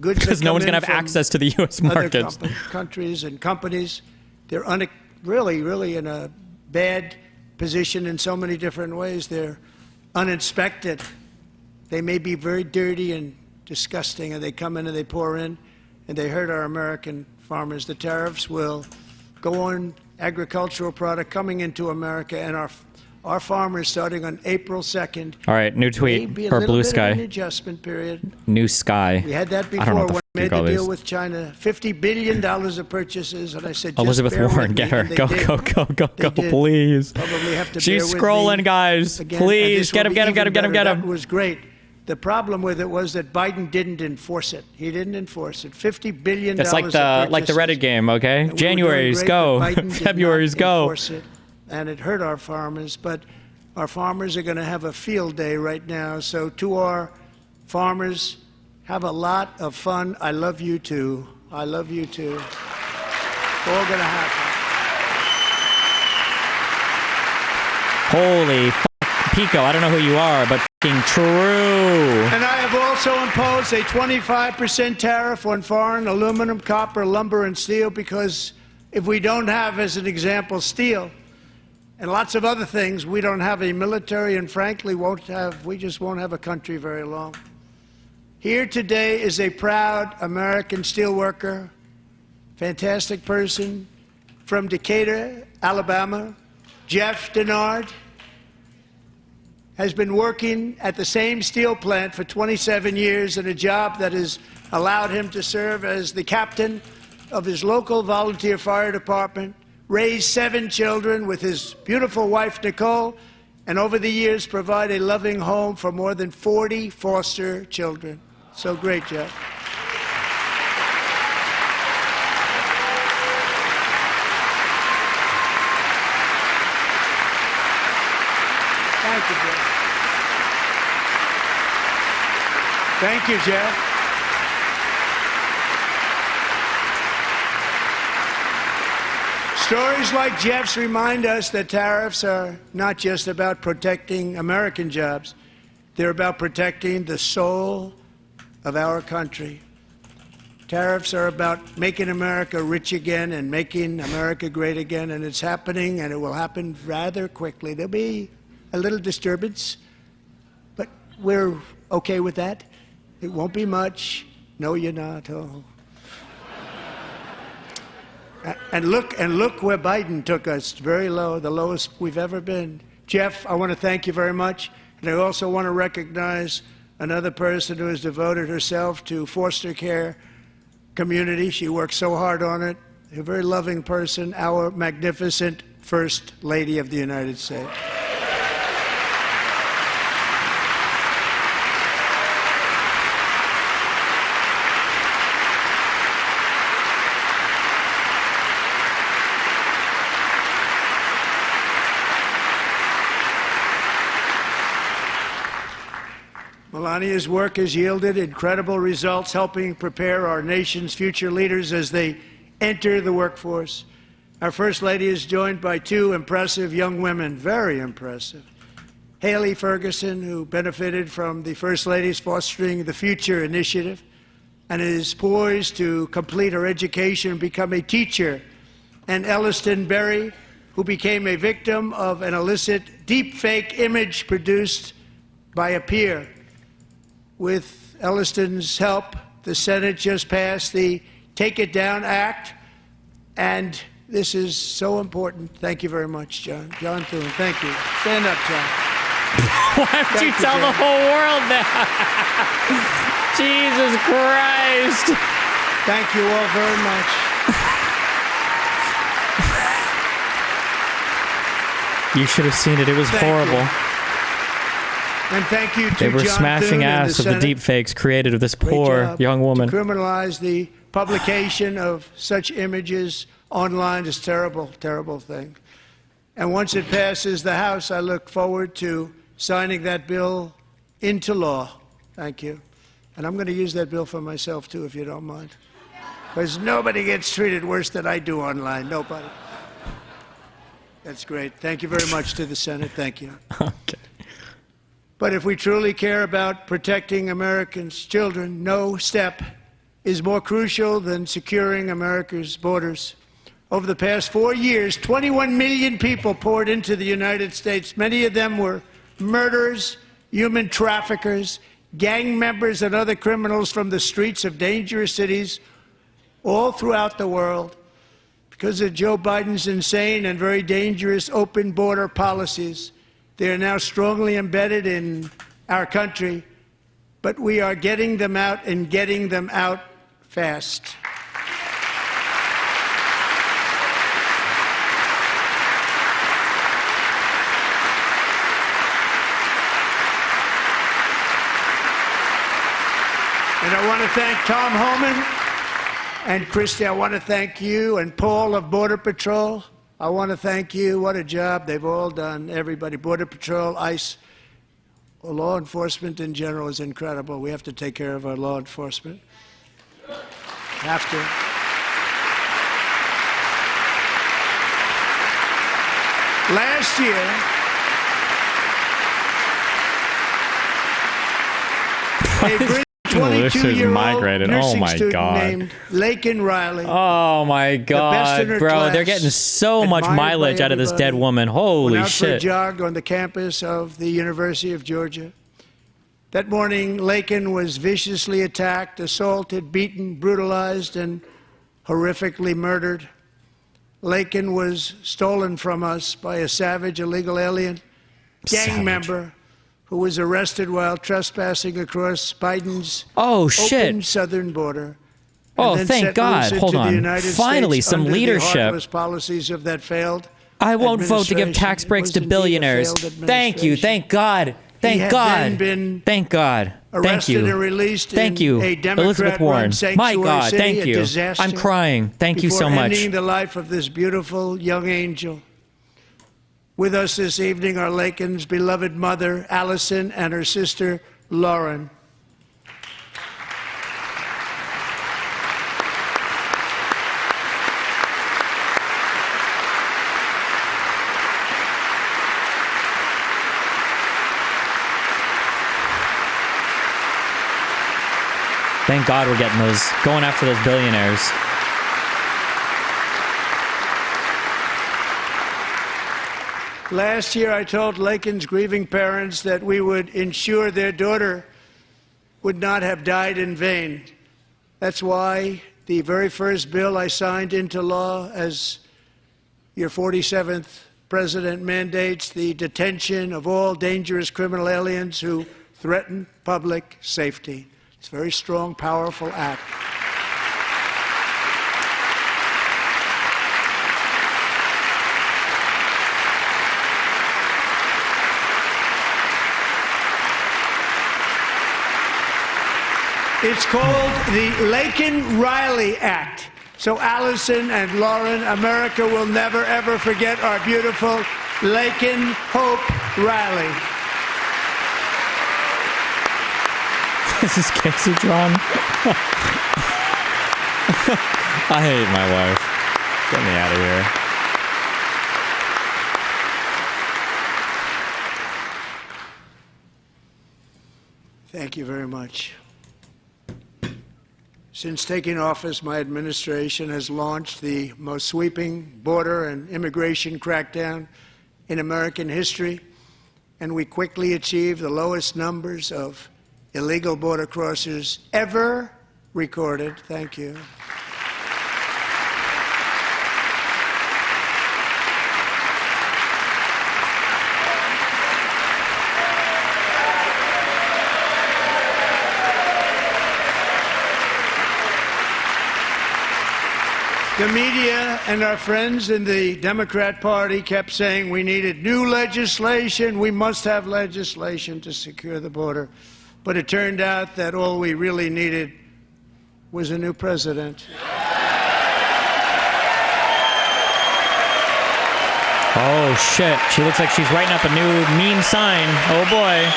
goods because no one's going to have access to the U.S. markets. Other countries and companies, they're really in a bad position in so many different ways. They're uninspected. They may be very dirty and disgusting, and they come in and they pour in, and they hurt our American farmers. The tariffs will go on agricultural product coming into America, and our farmers, starting on April 2nd. All right, new tweet or Blue Sky. An adjustment period. New Sky. We had that before when we made the deal with China. $50 billion of purchases, and I said, Elizabeth Warren, get her. Go, please. Probably have to She's scrolling, guys. Again, please, get him. That was great. The problem with it was that Biden didn't enforce it. He didn't enforce it. $50 billion. It's like the Reddit game, okay? January's go, February's go. And it hurt our farmers, but our farmers are going to have a field day right now. So to our farmers, have a lot of fun. I love you too. I love you too. It's all going to happen. Holy Pico, I don't know who you are, but f***ing true. And I have also imposed a 25% tariff on foreign aluminum, copper, lumber, and steel, because if we don't have, as an example, steel and lots of other things, we don't have a military, and frankly, we just won't have a country very long. Here today is a proud American steelworker, fantastic person from Decatur, Alabama, Jeff Denard. Has been working at the same steel plant for 27 years in a job that has allowed him to serve as the captain of his local volunteer fire department, raise 7 children with his beautiful wife, Nicole, and over the years provide a loving home for more than 40 foster children. So great, Jeff. Thank you, Jeff. Thank you, Jeff. Stories like Jeff's remind us that tariffs are not just about protecting American jobs. They're about protecting the soul of our country. Tariffs are about making America rich again and making America great again, and it's happening, and it will happen rather quickly. There'll be a little disturbance, but we're okay with that. It won't be much. No, you're not. Oh. And look where Biden took us. Very low, the lowest we've ever been. Jeff, I want to thank you very much. And I also want to recognize another person who has devoted herself to foster care community. She works so hard on it. A very loving person, our magnificent First Lady of the United States. Melania's work has yielded incredible results, helping prepare our nation's future leaders as they enter the workforce. Our First Lady is joined by 2 impressive young women, very impressive. Haley Ferguson, who benefited from the First Lady's Fostering the Future initiative and is poised to complete her education and become a teacher. And Elliston Berry, who became a victim of an illicit deepfake image produced by a peer. With Elliston's help, the Senate just passed the Take It Down Act, and this is so important. Thank you very much, John. John Thune, thank you. Stand up, John. Why don't you tell the whole world that? Jesus Christ. Thank you all very much. You should have seen it. It was horrible. And thank you to They were John smashing Thune ass of the deepfakes created of this poor young woman. To criminalize the publication of such images online is a terrible, terrible thing. And once it passes the House, I look forward to signing that bill into law. Thank you. And I'm going to use that bill for myself, too, if you don't mind. Because nobody gets treated worse than I do online. Nobody. That's great. Thank you very much to the Senate. Thank you. Okay. But if we truly care about protecting Americans' children, no step is more crucial than securing America's borders. Over the past 4 years, 21 million people poured into the United States. Many of them were murderers, human traffickers, gang members, and other criminals from the streets of dangerous cities all throughout the world. Because of Joe Biden's insane and very dangerous open border policies, they are now strongly embedded in our country, but we are getting them out and getting them out fast. And I want to thank Tom Homan and Christy. I want to thank you and Paul of Border Patrol. I want to thank you. What a job they've all done. Everybody, Border Patrol, ICE, law enforcement in general is incredible. We have to take care of our law enforcement. Have to. Last year, a 22-year-old nursing student named Laken Riley. Oh my God, bro! They're getting so much mileage out of this dead woman. Holy went out shit! For a jog on the campus of the University of Georgia. That morning, Laken was viciously attacked, assaulted, beaten, brutalized, and horrifically murdered. Laken was stolen from us by a savage illegal alien gang member who was arrested while trespassing across Biden's open southern border. Oh, thank God. Hold on. Finally, some leadership. The policies of that failed I won't vote to give tax breaks to billionaires. Thank you. Thank God. Thank God. Thank God. Thank you. And released thank you, Elizabeth Warren. My God, thank you. I'm crying. Thank you so much. Ending the life of this beautiful young angel. With us this evening are Laken's beloved mother, Allison, and her sister, Lauren. Thank God we're getting those, going after those billionaires. Last year, I told Laken's grieving parents that we would ensure their daughter would not have died in vain. That's why the very first bill I signed into law as your 47th president mandates the detention of all dangerous criminal aliens who threaten public safety. It's a very strong, powerful act. It's called the Laken-Riley Act. So Allison and Lauren, America will never, ever forget our beautiful Laken Hope Riley. This is Casey John. I hate my wife. Get me out of here. Thank you very much. Since taking office, my administration has launched the most sweeping border and immigration crackdown in American history, and we quickly achieved the lowest numbers of illegal border crossers ever recorded. Thank you. The media and our friends in the Democrat Party kept saying we needed new legislation, we must have legislation to secure the border. But it turned out that all we really needed was a new president. Oh, shit. She looks like she's writing up a new mean sign. Oh, boy.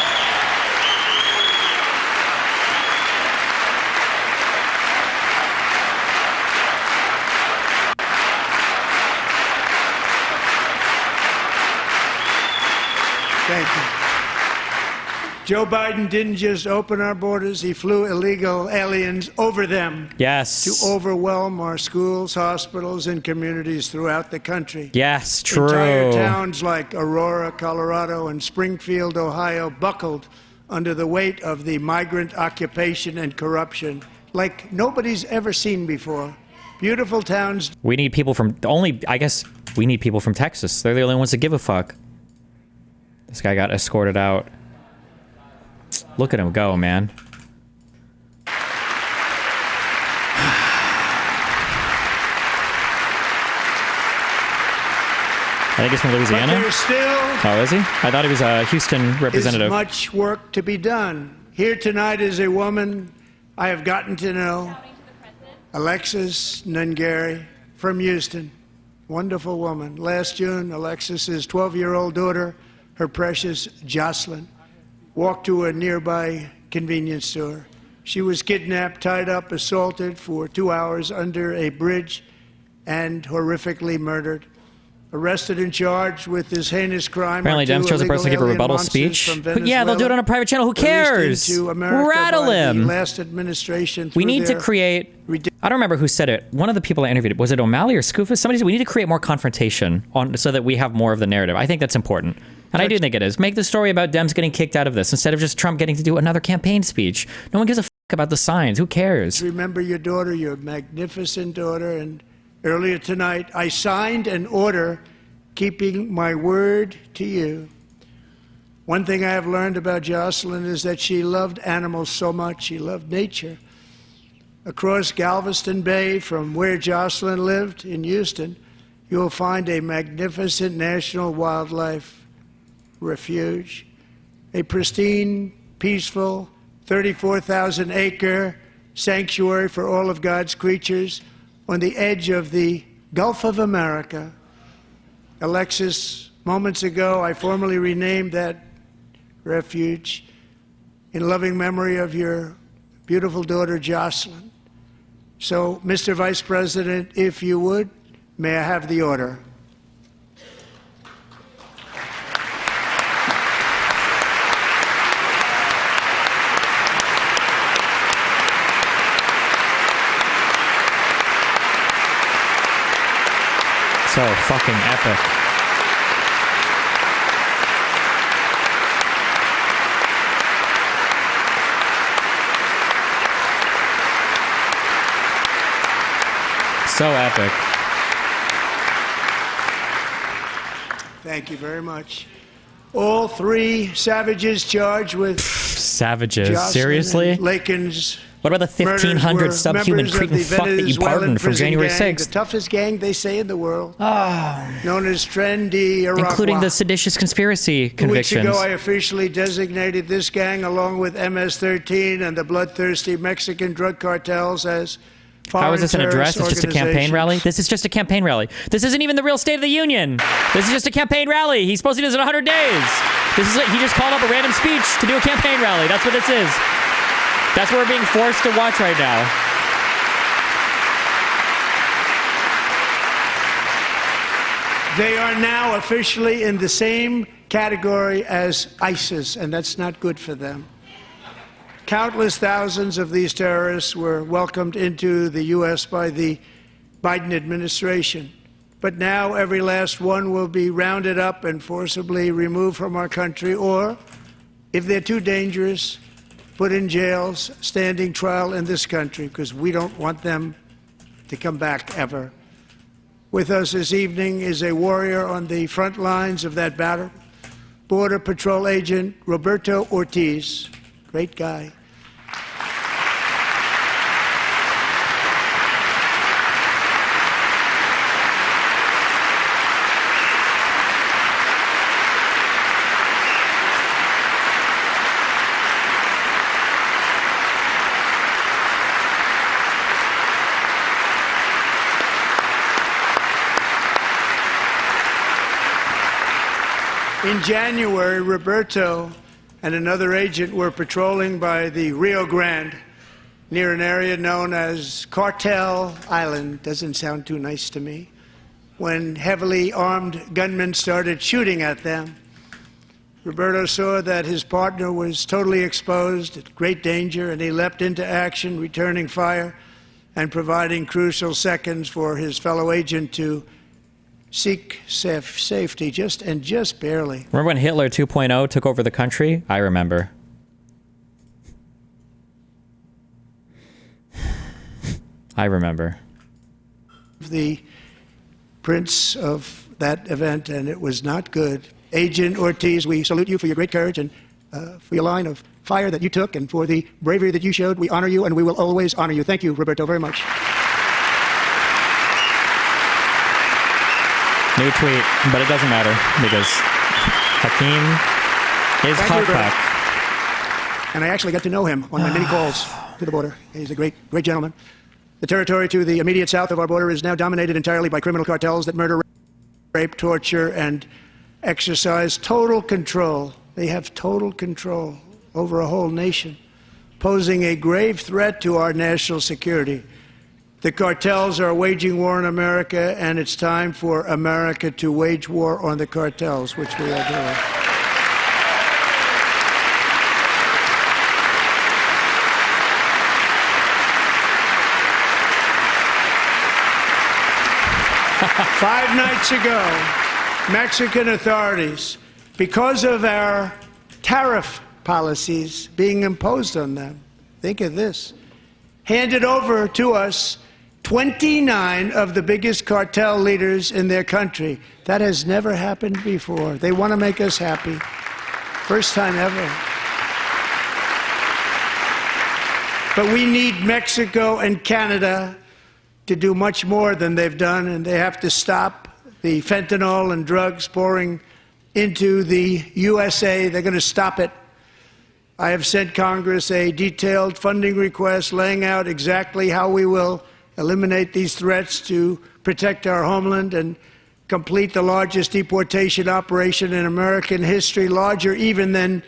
Joe Biden didn't just open our borders, he flew illegal aliens over them. Yes. To overwhelm our schools, hospitals, and communities throughout the country. Yes, true. Entire towns like Aurora, Colorado, and Springfield, Ohio, buckled under the weight of the migrant occupation and corruption like nobody's ever seen before. Beautiful towns. We need people from I guess we need people from Texas. They're the only ones that give a fuck. This guy got escorted out. Look at him go, man. I think he's from Louisiana. But there's still oh, is he? I thought he was a Houston representative. There's much work to be done. Here tonight is a woman I have gotten to know, Alexis Nungari from Houston. Wonderful woman. Last June, Alexis's 12-year-old daughter, her precious Jocelyn, walked to a nearby convenience store. She was kidnapped, tied up, assaulted for 2 hours under a bridge, and horrifically murdered. Arrested and charged with this heinous crime. Apparently, Dems chose a person to give a rebuttal speech. But yeah, they'll do it on a private channel. Who cares? Rattle him. Last administration. We need to create. I don't remember who said it. One of the people I interviewed, was it O'Malley or Scoofus? Somebody said we need to create more confrontation so that we have more of the narrative. I think that's important. And I do think it is. Make the story about Dems getting kicked out of this instead of just Trump getting to do another campaign speech. No one gives a fuck about the signs. Who cares? Remember your daughter, your magnificent daughter, and earlier tonight, I signed an order keeping my word to you. One thing I have learned about Jocelyn is that she loved animals so much. She loved nature. Across Galveston Bay, from where Jocelyn lived in Houston, you will find a magnificent national wildlife refuge, a pristine, peaceful, 34,000-acre sanctuary for all of God's creatures on the edge of the Gulf of America. Alexis, moments ago, I formally renamed that refuge in loving memory of your beautiful daughter, Jocelyn. So, Mr. Vice President, if you would, may I have the order? So fucking epic. So epic. Thank you very much. All three savages charged with savages. Jocelyn seriously? Lakin's. What about the 1,500 subhuman Cretan fuck that you pardoned from January 6th? The toughest gang, they say, in the world. Known as Trendy Iroquois. Including the seditious conspiracy convictions. 2 weeks ago, I officially designated this gang, along with MS-13 and the bloodthirsty Mexican drug cartels, as foreign How is this an address? terrorist It's just a campaign rally? This is just a campaign rally. This isn't even the real State of the Union. This is just a campaign rally. He's supposed to do this in 100 days. He just called up a random speech to do a campaign rally. That's what this is. That's what we're being forced to watch right now. They are now officially in the same category as ISIS, and that's not good for them. Countless thousands of these terrorists were welcomed into the U.S. by the Biden administration. But now every last one will be rounded up and forcibly removed from our country, or, if they're too dangerous, put in jails, standing trial in this country, because we don't want them to come back ever. With us this evening is a warrior on the front lines of that battle, Border Patrol Agent Roberto Ortiz. Great guy. In January, Roberto and another agent were patrolling by the Rio Grande near an area known as Cartel Island. Doesn't sound too nice to me. When heavily armed gunmen started shooting at them. Roberto saw that his partner was totally exposed, at great danger, and he leapt into action, returning fire and providing crucial seconds for his fellow agent to seek safety, just barely. Remember when Hitler 2.0 took over the country? I remember. I remember. The prince of that event, and it was not good. Agent Ortiz, we salute you for your great courage and for your line of fire that you took and for the bravery that you showed. We honor you, and we will always honor you. Thank you, Roberto, very much. New tweet, but it doesn't matter because Hakeem is Hawk. And I actually got to know him on my many calls to the border. He's a great gentleman. The territory to the immediate south of our border is now dominated entirely by criminal cartels that murder, rape, torture, and exercise total control. They have total control over a whole nation, posing a grave threat to our national security. The cartels are waging war on America, and it's time for America to wage war on the cartels, which we are doing. Five nights ago, Mexican authorities, because of our tariff policies being imposed on them, think of this, handed over to us 29 of the biggest cartel leaders in their country. That has never happened before. They want to make us happy. First time ever. But we need Mexico and Canada to do much more than they've done, and they have to stop the fentanyl and drugs pouring into the USA. They're going to stop it. I have sent Congress a detailed funding request laying out exactly how we will eliminate these threats to protect our homeland and complete the largest deportation operation in American history, larger even than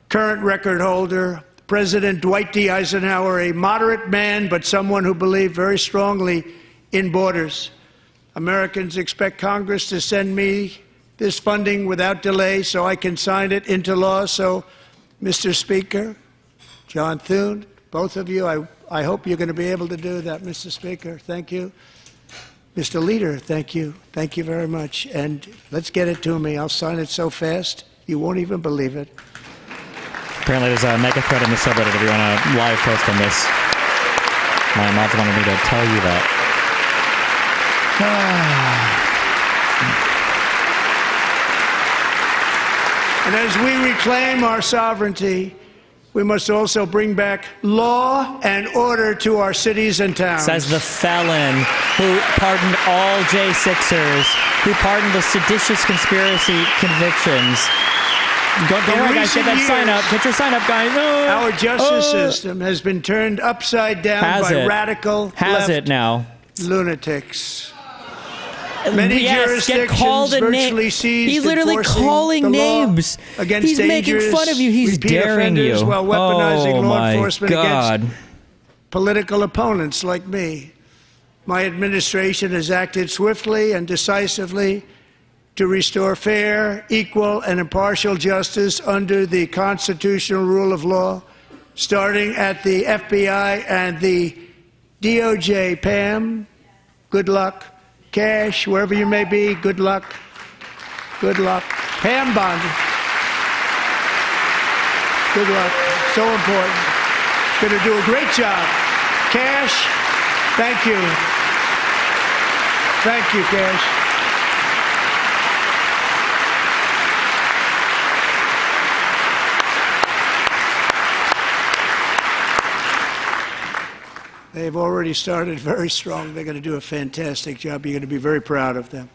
current record holder President Dwight D. Eisenhower, a moderate man, but someone who believed very strongly in borders. Americans expect Congress to send me this funding without delay so I can sign it into law. So, Mr. Speaker, John Thune, both of you, I hope you're going to be able to do that, Mr. Speaker. Thank you. Mr. Leader, thank you. Thank you very much. And let's get it to me. I'll sign it so fast, you won't even believe it. Apparently there's a mega thread in the subreddit if you want to live post on this. My mods wanted me to tell you that. And as we reclaim our sovereignty, we must also bring back law and order to our cities and towns. Says the felon who pardoned all J6ers, who pardoned the seditious conspiracy convictions. Don't worry, guys. Get that sign up. Get your sign up, guys. Oh, our justice system has been turned upside down by radical left lunatics. Many jurisdictions virtually seized He's literally calling names. He's making fun of you. He's daring you. While weaponizing law enforcement God. against political opponents like me. My administration has acted swiftly and decisively to restore fair, equal, and impartial justice under the constitutional rule of law, starting at the FBI and the DOJ. Pam, good luck. Cash, wherever you may be, good luck. Good luck. Pam Bondi, good luck. So important. Going to do a great job. Cash, thank you. Thank you, Cash. They've already started very strong. They're going to do a fantastic job. You're going to be very proud of them.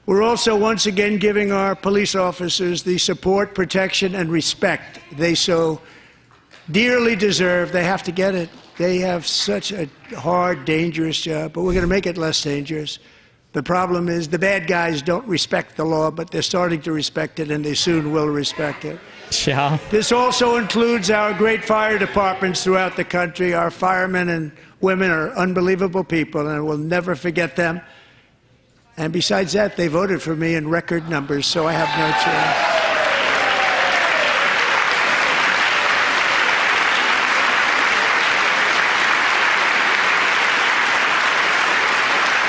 We're also once again giving our police officers the support, protection, and respect they so dearly deserve. They have to get it. They have such a hard, dangerous job, but we're going to make it less dangerous. The problem is the bad guys don't respect the law, but they're starting to respect it, and they soon will respect it. Yeah. This also includes our great fire departments throughout the country. Our firemen and women are unbelievable people, and we'll never forget them. And besides that, they voted for me in record numbers, so I have no choice.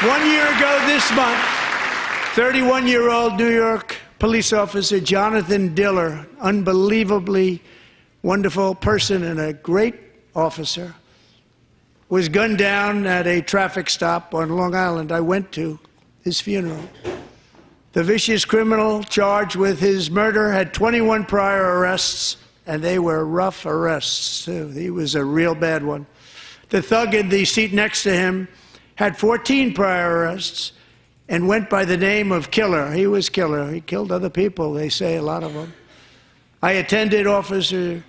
1 year ago this month, 31-year-old New York police officer Jonathan Diller, unbelievably wonderful person and a great officer, was gunned down at a traffic stop on Long Island. I went to his funeral. The vicious criminal charged with his murder had 21 prior arrests, and they were rough arrests, too. He was a real bad one. The thug in the seat next to him had 14 prior arrests and went by the name of Killer. He was Killer. He killed other people, they say, a lot of them. I attended Officer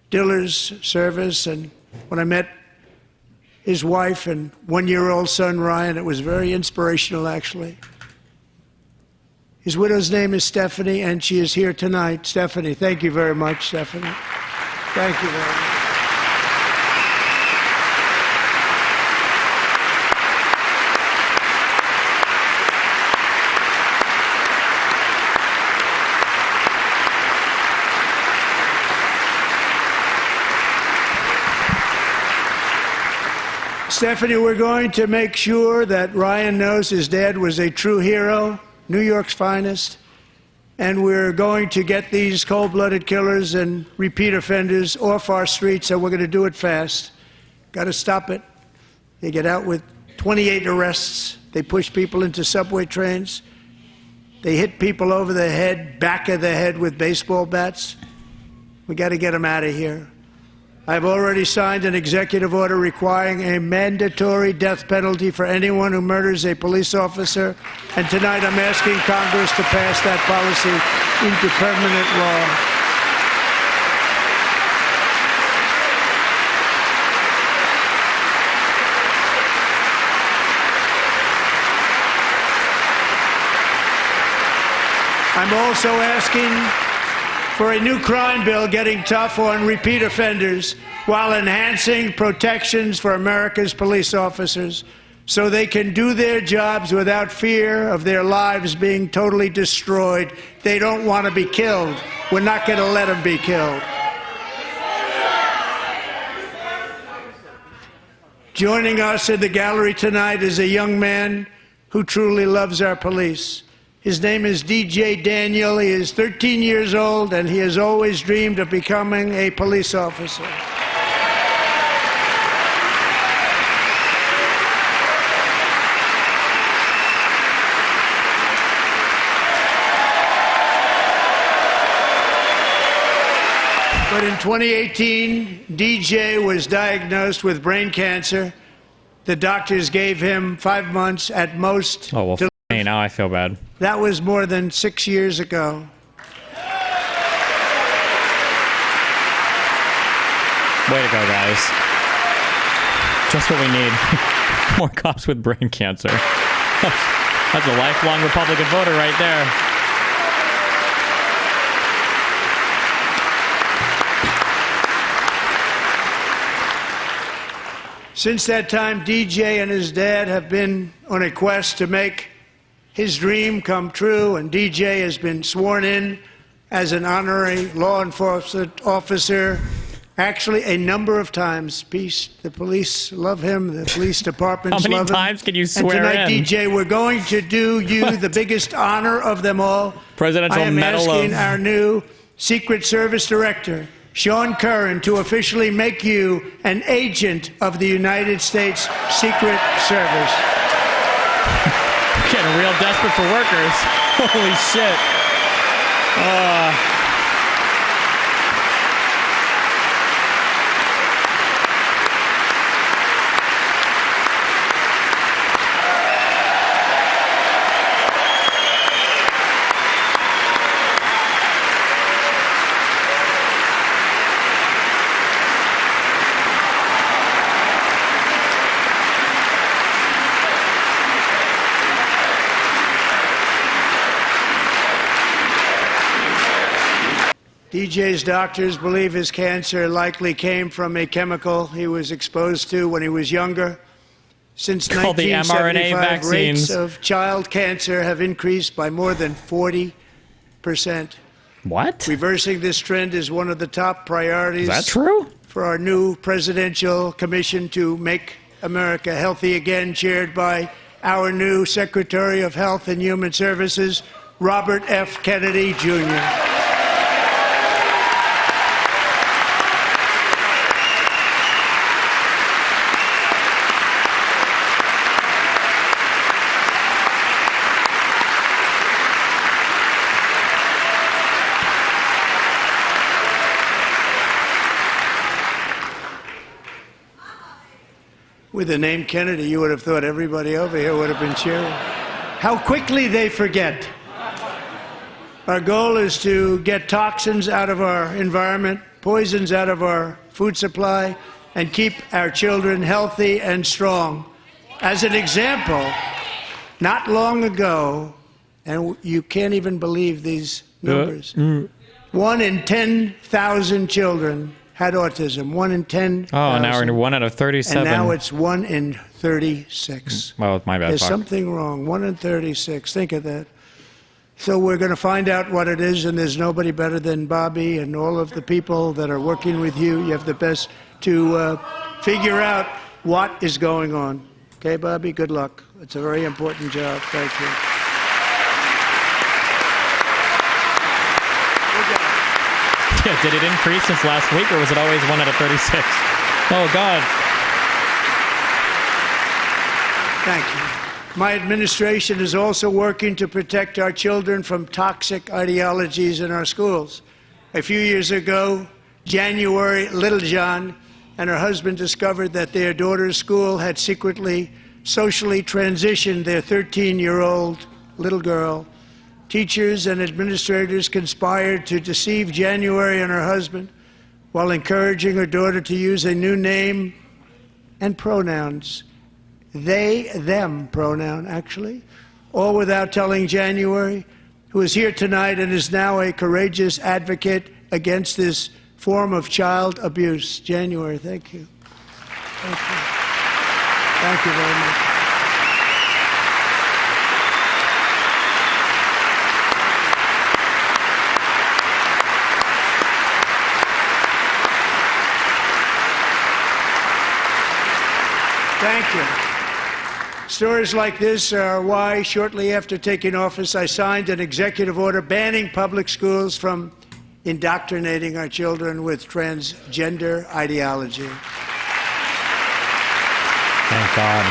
Diller's service, and when I met his wife and one-year-old son, Ryan, it was very inspirational, actually. His widow's name is Stephanie, and she is here tonight. Stephanie, thank you very much, Stephanie. Thank you very much. Stephanie, we're going to make sure that Ryan knows his dad was a true hero, New York's finest, and we're going to get these cold-blooded killers and repeat offenders off our streets, and we're going to do it fast. Got to stop it. They get out with 28 arrests. They push people into subway trains. They hit people over the head, back of the head with baseball bats. We got to get them out of here. I've already signed an executive order requiring a mandatory death penalty for anyone who murders a police officer, and tonight I'm asking Congress to pass that policy into permanent law. I'm also asking for a new crime bill getting tough on repeat offenders while enhancing protections for America's police officers so they can do their jobs without fear of their lives being totally destroyed. They don't want to be killed. We're not going to let them be killed. Joining us in the gallery tonight is a young man who truly loves our police. His name is DJ Daniel. He is 13 years old, and he has always dreamed of becoming a police officer. But in 2018, DJ was diagnosed with brain cancer. The doctors gave him 5 months at most. Oh, well, hey, now I feel bad. That was more than 6 years ago. Way to go, guys. Just what we need. More cops with brain cancer. That's a lifelong Republican voter right there. Since that time, DJ and his dad have been on a quest to make his dream come true, and DJ has been sworn in as an honorary law enforcement officer, actually a number of times. The police love him, the police departments love him. How many times can you swear in? And tonight, DJ, we're going to do you the biggest honor of them all. Presidential Medal of... I am asking our new Secret Service Director, Sean Curran, to officially make you an agent of the United States Secret Service. Getting real desperate for workers. Holy shit. DJ's doctors believe his cancer likely came from a chemical he was exposed to when he was younger. Since 1975, rates of child cancer have increased by more than 40%. What? Reversing this trend is one of the top priorities. Is that true? For our new presidential commission to make America healthy again, chaired by our new Secretary of Health and Human Services, Robert F. Kennedy, Jr. With the name Kennedy, you would have thought everybody over here would have been cheering. How quickly they forget. Our goal is to get toxins out of our environment, poisons out of our food supply, and keep our children healthy and strong. As an example, not long ago, and you can't even believe these numbers, 1 in 10,000 children had autism. 1 in 10,000. Oh, now we're 1 out of 37. And now it's 1 in 36. Well, my bad. There's something wrong. 1 in 36. Think of that. So we're going to find out what it is, and there's nobody better than Bobby and all of the people that are working with you. You have the best to figure out what is going on. Okay, Bobby? Good luck. It's a very important job. Thank you. Yeah, did it increase since last week, or was it always 1 out of 36? Oh, God. Thank you. My administration is also working to protect our children from toxic ideologies in our schools. A few years ago, January, Littlejohn and her husband discovered that their daughter's school had secretly socially transitioned their 13-year-old little girl. Teachers and administrators conspired to deceive January and her husband while encouraging her daughter to use a new name and pronouns. They, them pronoun, actually, all without telling January, who is here tonight and is now a courageous advocate against this form of child abuse. January, thank you. Thank you. Thank you very much. Thank you. Stories like this are why, shortly after taking office, I signed an executive order banning public schools from indoctrinating our children with transgender ideology. Thank God.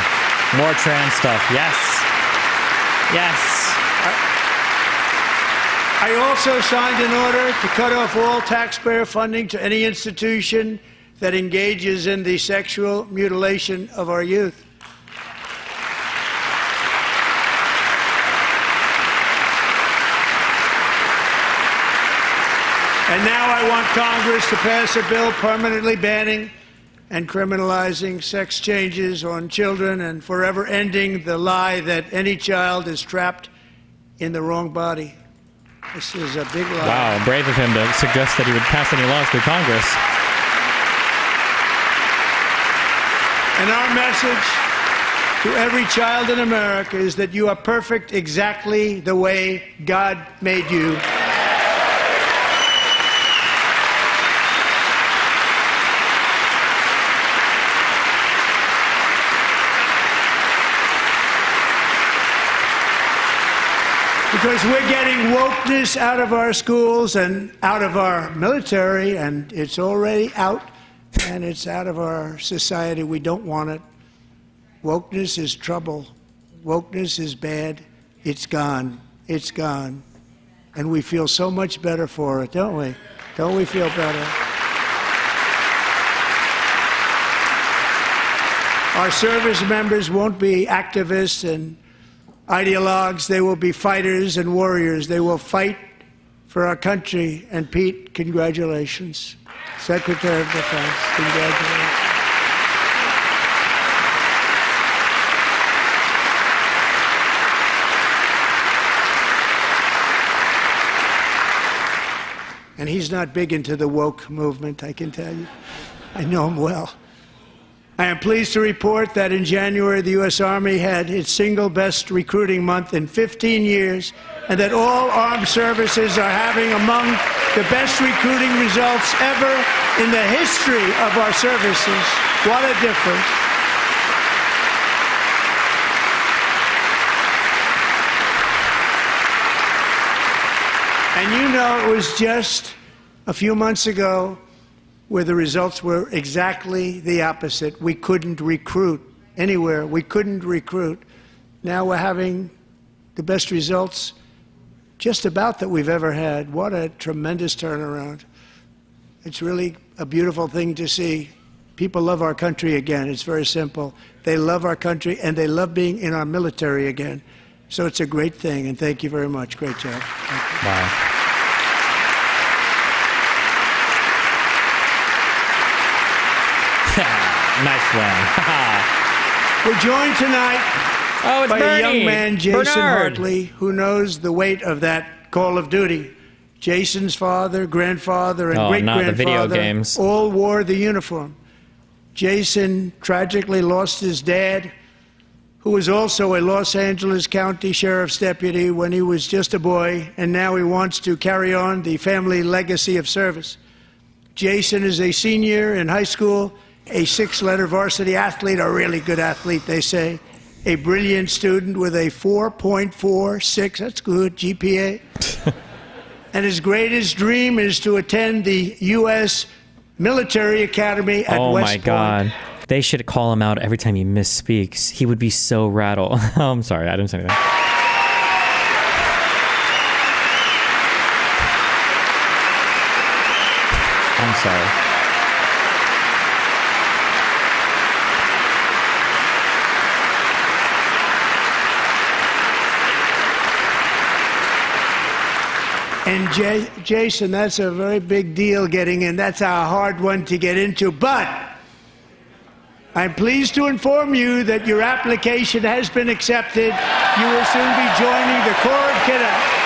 More trans stuff. Yes. Yes. I also signed an order to cut off all taxpayer funding to any institution that engages in the sexual mutilation of our youth. And now I want Congress to pass a bill permanently banning and criminalizing sex changes on children and forever ending the lie that any child is trapped in the wrong body. This is a big lie. Wow, brave of him to suggest that he would pass any laws through Congress. And our message to every child in America is that you are perfect exactly the way God made you. Because we're getting wokeness out of our schools and out of our military, and it's already out, and it's out of our society. We don't want it. Wokeness is trouble. Wokeness is bad. It's gone. It's gone. And we feel so much better for it, don't we? Don't we feel better? Our service members won't be activists and ideologues. They will be fighters and warriors. They will fight for our country. And Pete, congratulations. Secretary of Defense, congratulations. And he's not big into the woke movement, I can tell you. I know him well. I am pleased to report that in January, the U.S. Army had its single best recruiting month in 15 years, and that all armed services are having among the best recruiting results ever in the history of our services. What a difference. And you know, it was just a few months ago where the results were exactly the opposite. We couldn't recruit anywhere. We couldn't recruit. Now we're having the best results just about that we've ever had. What a tremendous turnaround. It's really a beautiful thing to see. People love our country again. It's very simple. They love our country, and they love being in our military again. So it's a great thing, and thank you very much. Great job. Wow. Nice one. We're joined tonight by Bernie. a young man, Jason Bernard. Hartley, who knows the weight of that call of duty. Jason's father, grandfather, and great-grandfather not the video games. all wore the uniform. Jason tragically lost his dad, who was also a Los Angeles County Sheriff's deputy when he was just a boy, and now he wants to carry on the family legacy of service. Jason is a senior in high school, a six-letter varsity athlete, a really good athlete, they say, a brilliant student with a 4.46, that's good, GPA. And his greatest dream is to attend the U.S. Military Academy at West Point. Oh my God. They should call him out every time he misspeaks. He would be so rattled. Oh, I'm sorry, I didn't say anything. I'm sorry. And Jason, that's a very big deal getting in. That's a hard one to get into. But I'm pleased to inform you that your application has been accepted. You will soon be joining the Corps of Cadets.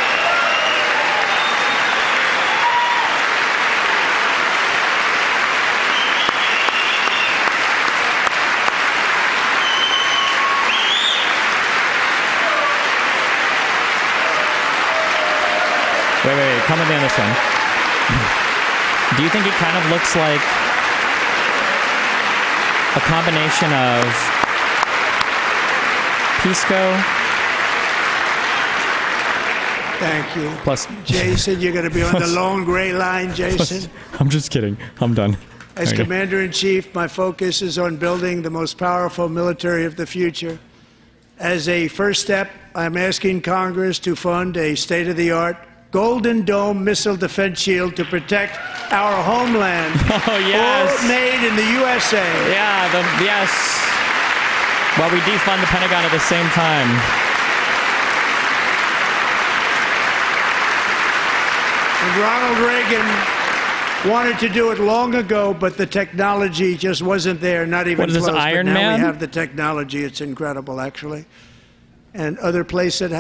Wait, come with me on this one. Do you think he kind of looks like a combination of Pisco? Thank you. Plus, Jason, you're going to be on the long gray line, Jason. I'm just kidding. I'm done. As Commander-in-Chief, my focus is on building the most powerful military of the future. As a first step, I'm asking Congress to fund a state-of-the-art Golden Dome missile defense shield to protect our homeland. Oh, yes. All made in the USA. Yeah, yes. While we defund the Pentagon at the same time. And Ronald Reagan wanted to do it long ago, but the technology just wasn't there, not even close. What is this, Iron but now Man? we have the technology. It's incredible, actually. And other places,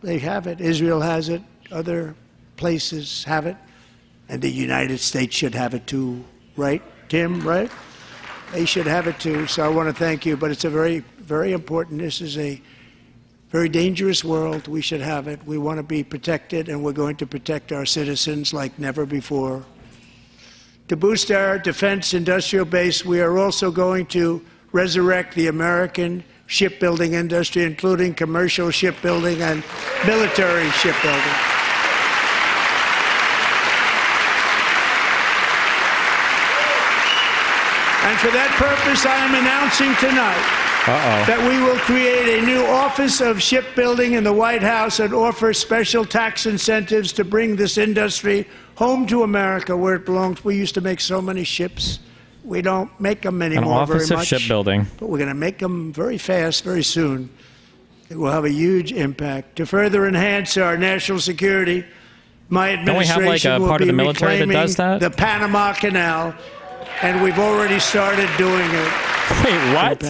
they have it. Israel has it. Other places have it, and the United States should have it too, right, Tim, right? They should have it too, so I want to thank you, but it's a very, very important, this is a very dangerous world. We should have it. We want to be protected, and we're going to protect our citizens like never before. To boost our defense industrial base, we are also going to resurrect the American shipbuilding industry, including commercial shipbuilding and military shipbuilding. And for that purpose, I am announcing tonight that we will create a new Office of Shipbuilding in the White House and offer special tax incentives to bring this industry home to America where it belongs. We used to make so many ships. We don't make them anymore very much. An Office of Shipbuilding. But we're going to make them very fast, very soon. It will have a huge impact. To further enhance our national security, my administration Don't we have like a part of the military that does that? the Panama Canal, and we've already started doing it. Wait, what?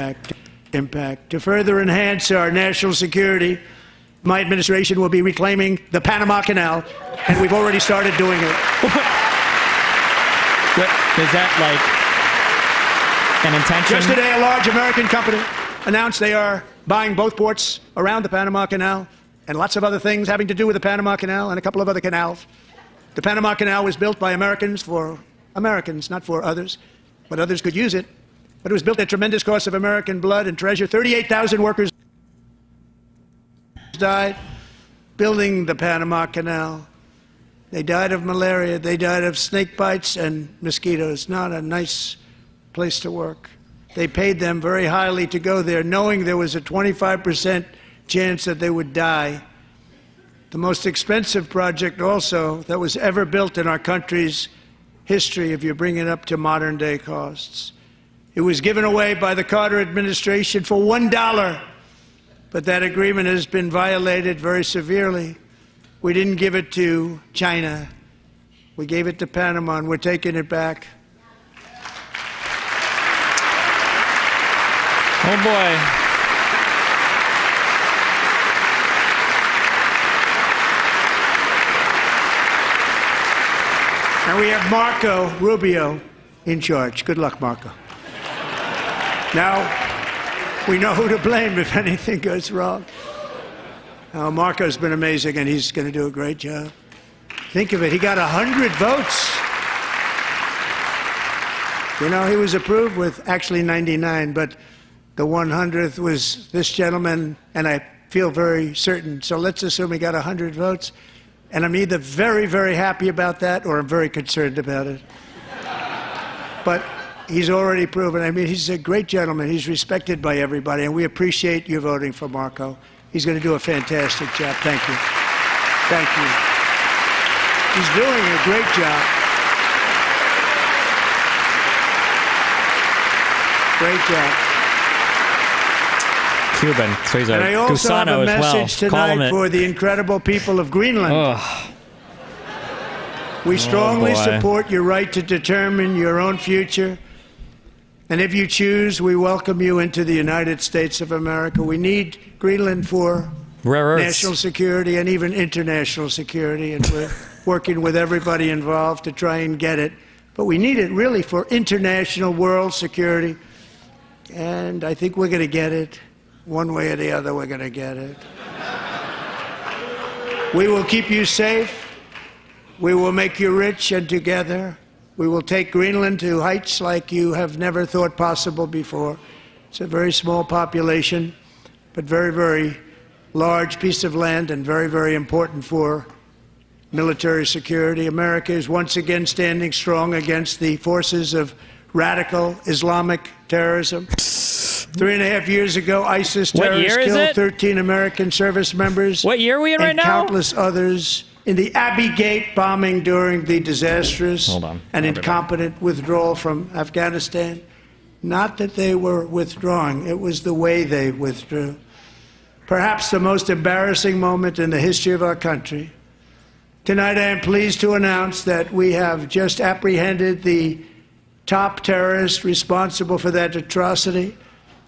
Impact. To further enhance our national security, my administration will be reclaiming the Panama Canal, and we've already started doing it. What, is that like an intention? Just today, a large American company announced they are buying both ports around the Panama Canal and lots of other things having to do with the Panama Canal and a couple of other canals. The Panama Canal was built by Americans for Americans, not for others, but others could use it. But it was built at tremendous cost of American blood and treasure. 38,000 workers died building the Panama Canal. They died of malaria. They died of snake bites and mosquitoes. Not a nice place to work. They paid them very highly to go there, knowing there was a 25% chance that they would die. The most expensive project also that was ever built in our country's history, if you bring it up to modern day costs. It was given away by the Carter administration for $1, but that agreement has been violated very severely. We didn't give it to China. We gave it to Panama, and we're taking it back. Oh, boy. And we have Marco Rubio in charge. Good luck, Marco. Now, we know who to blame if anything goes wrong. Marco's been amazing, and he's going to do a great job. Think of it. He got 100 votes. You know, he was approved with actually 99, but the 100th was this gentleman, and I feel very certain. So let's assume he got 100 votes. And I'm either very, very happy about that or I'm very concerned about it. But he's already proven. I mean, he's a great gentleman. He's respected by everybody, and we appreciate you voting for Marco. He's going to do a fantastic job. Thank you. Thank you. He's doing a great job. Great job. Cuban. So he's a and I also Gusano have a message as well. tonight for the incredible people of Greenland. Ugh. We strongly boy. support your right to determine your own future. And if you choose, we welcome you into the United States of America. We need Greenland for Rare earths. national security and even international security. And we're working with everybody involved to try and get it. But we need it really for international world security. And I think we're going to get it. One way or the other, we're going to get it. We will keep you safe. We will make you rich, and together we will take Greenland to heights like you have never thought possible before. It's a very small population, but very, very large piece of land and very, very important for military security. America is once again standing strong against the forces of radical Islamic terrorism. 3.5 years ago, ISIS terrorists killed 13 American service members. What year are we in right now? And countless others in the Abbey Gate bombing during the disastrous and incompetent withdrawal from Afghanistan. Not that they were withdrawing, it was the way they withdrew. Perhaps the most embarrassing moment in the history of our country. Tonight I am pleased to announce that we have just apprehended the top terrorist responsible for that atrocity.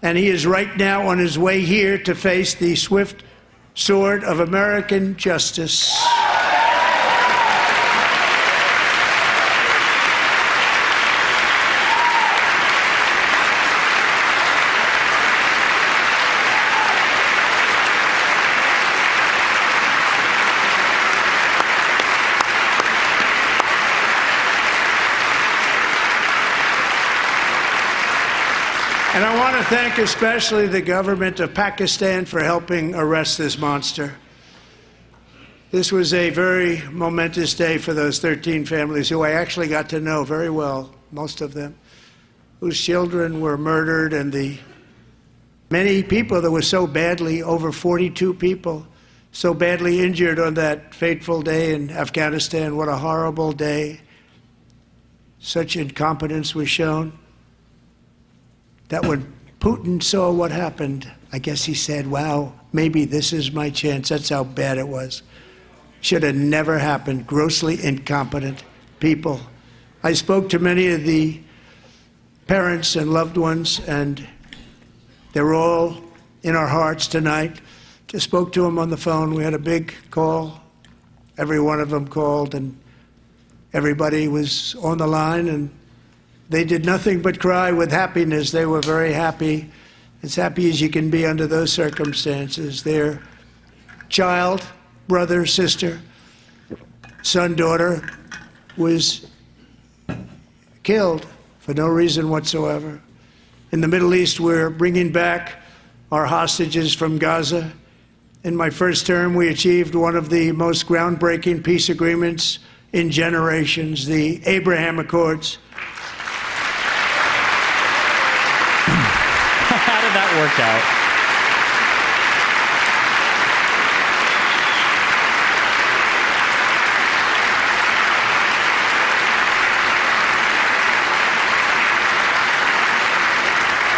And he is right now on his way here to face the swift sword of American justice. And I want to thank especially the government of Pakistan for helping arrest this monster. This was a very momentous day for those 13 families who I actually got to know very well, most of them, whose children were murdered, and the many people that were so badly, over 42 people, so badly injured on that fateful day in Afghanistan. What a horrible day. Such incompetence was shown. That when Putin saw what happened, I guess he said, wow, maybe this is my chance. That's how bad it was. Should have never happened. Grossly incompetent people. I spoke to many of the parents and loved ones, and they're all in our hearts tonight. Just spoke to them on the phone. We had a big call. Every one of them called, and everybody was on the line, and they did nothing but cry with happiness. They were very happy, as happy as you can be under those circumstances. Their child, brother, sister, son, daughter was killed for no reason whatsoever. In the Middle East, we're bringing back our hostages from Gaza. In my first term, we achieved one of the most groundbreaking peace agreements in generations, the Abraham Accords. How did that work out?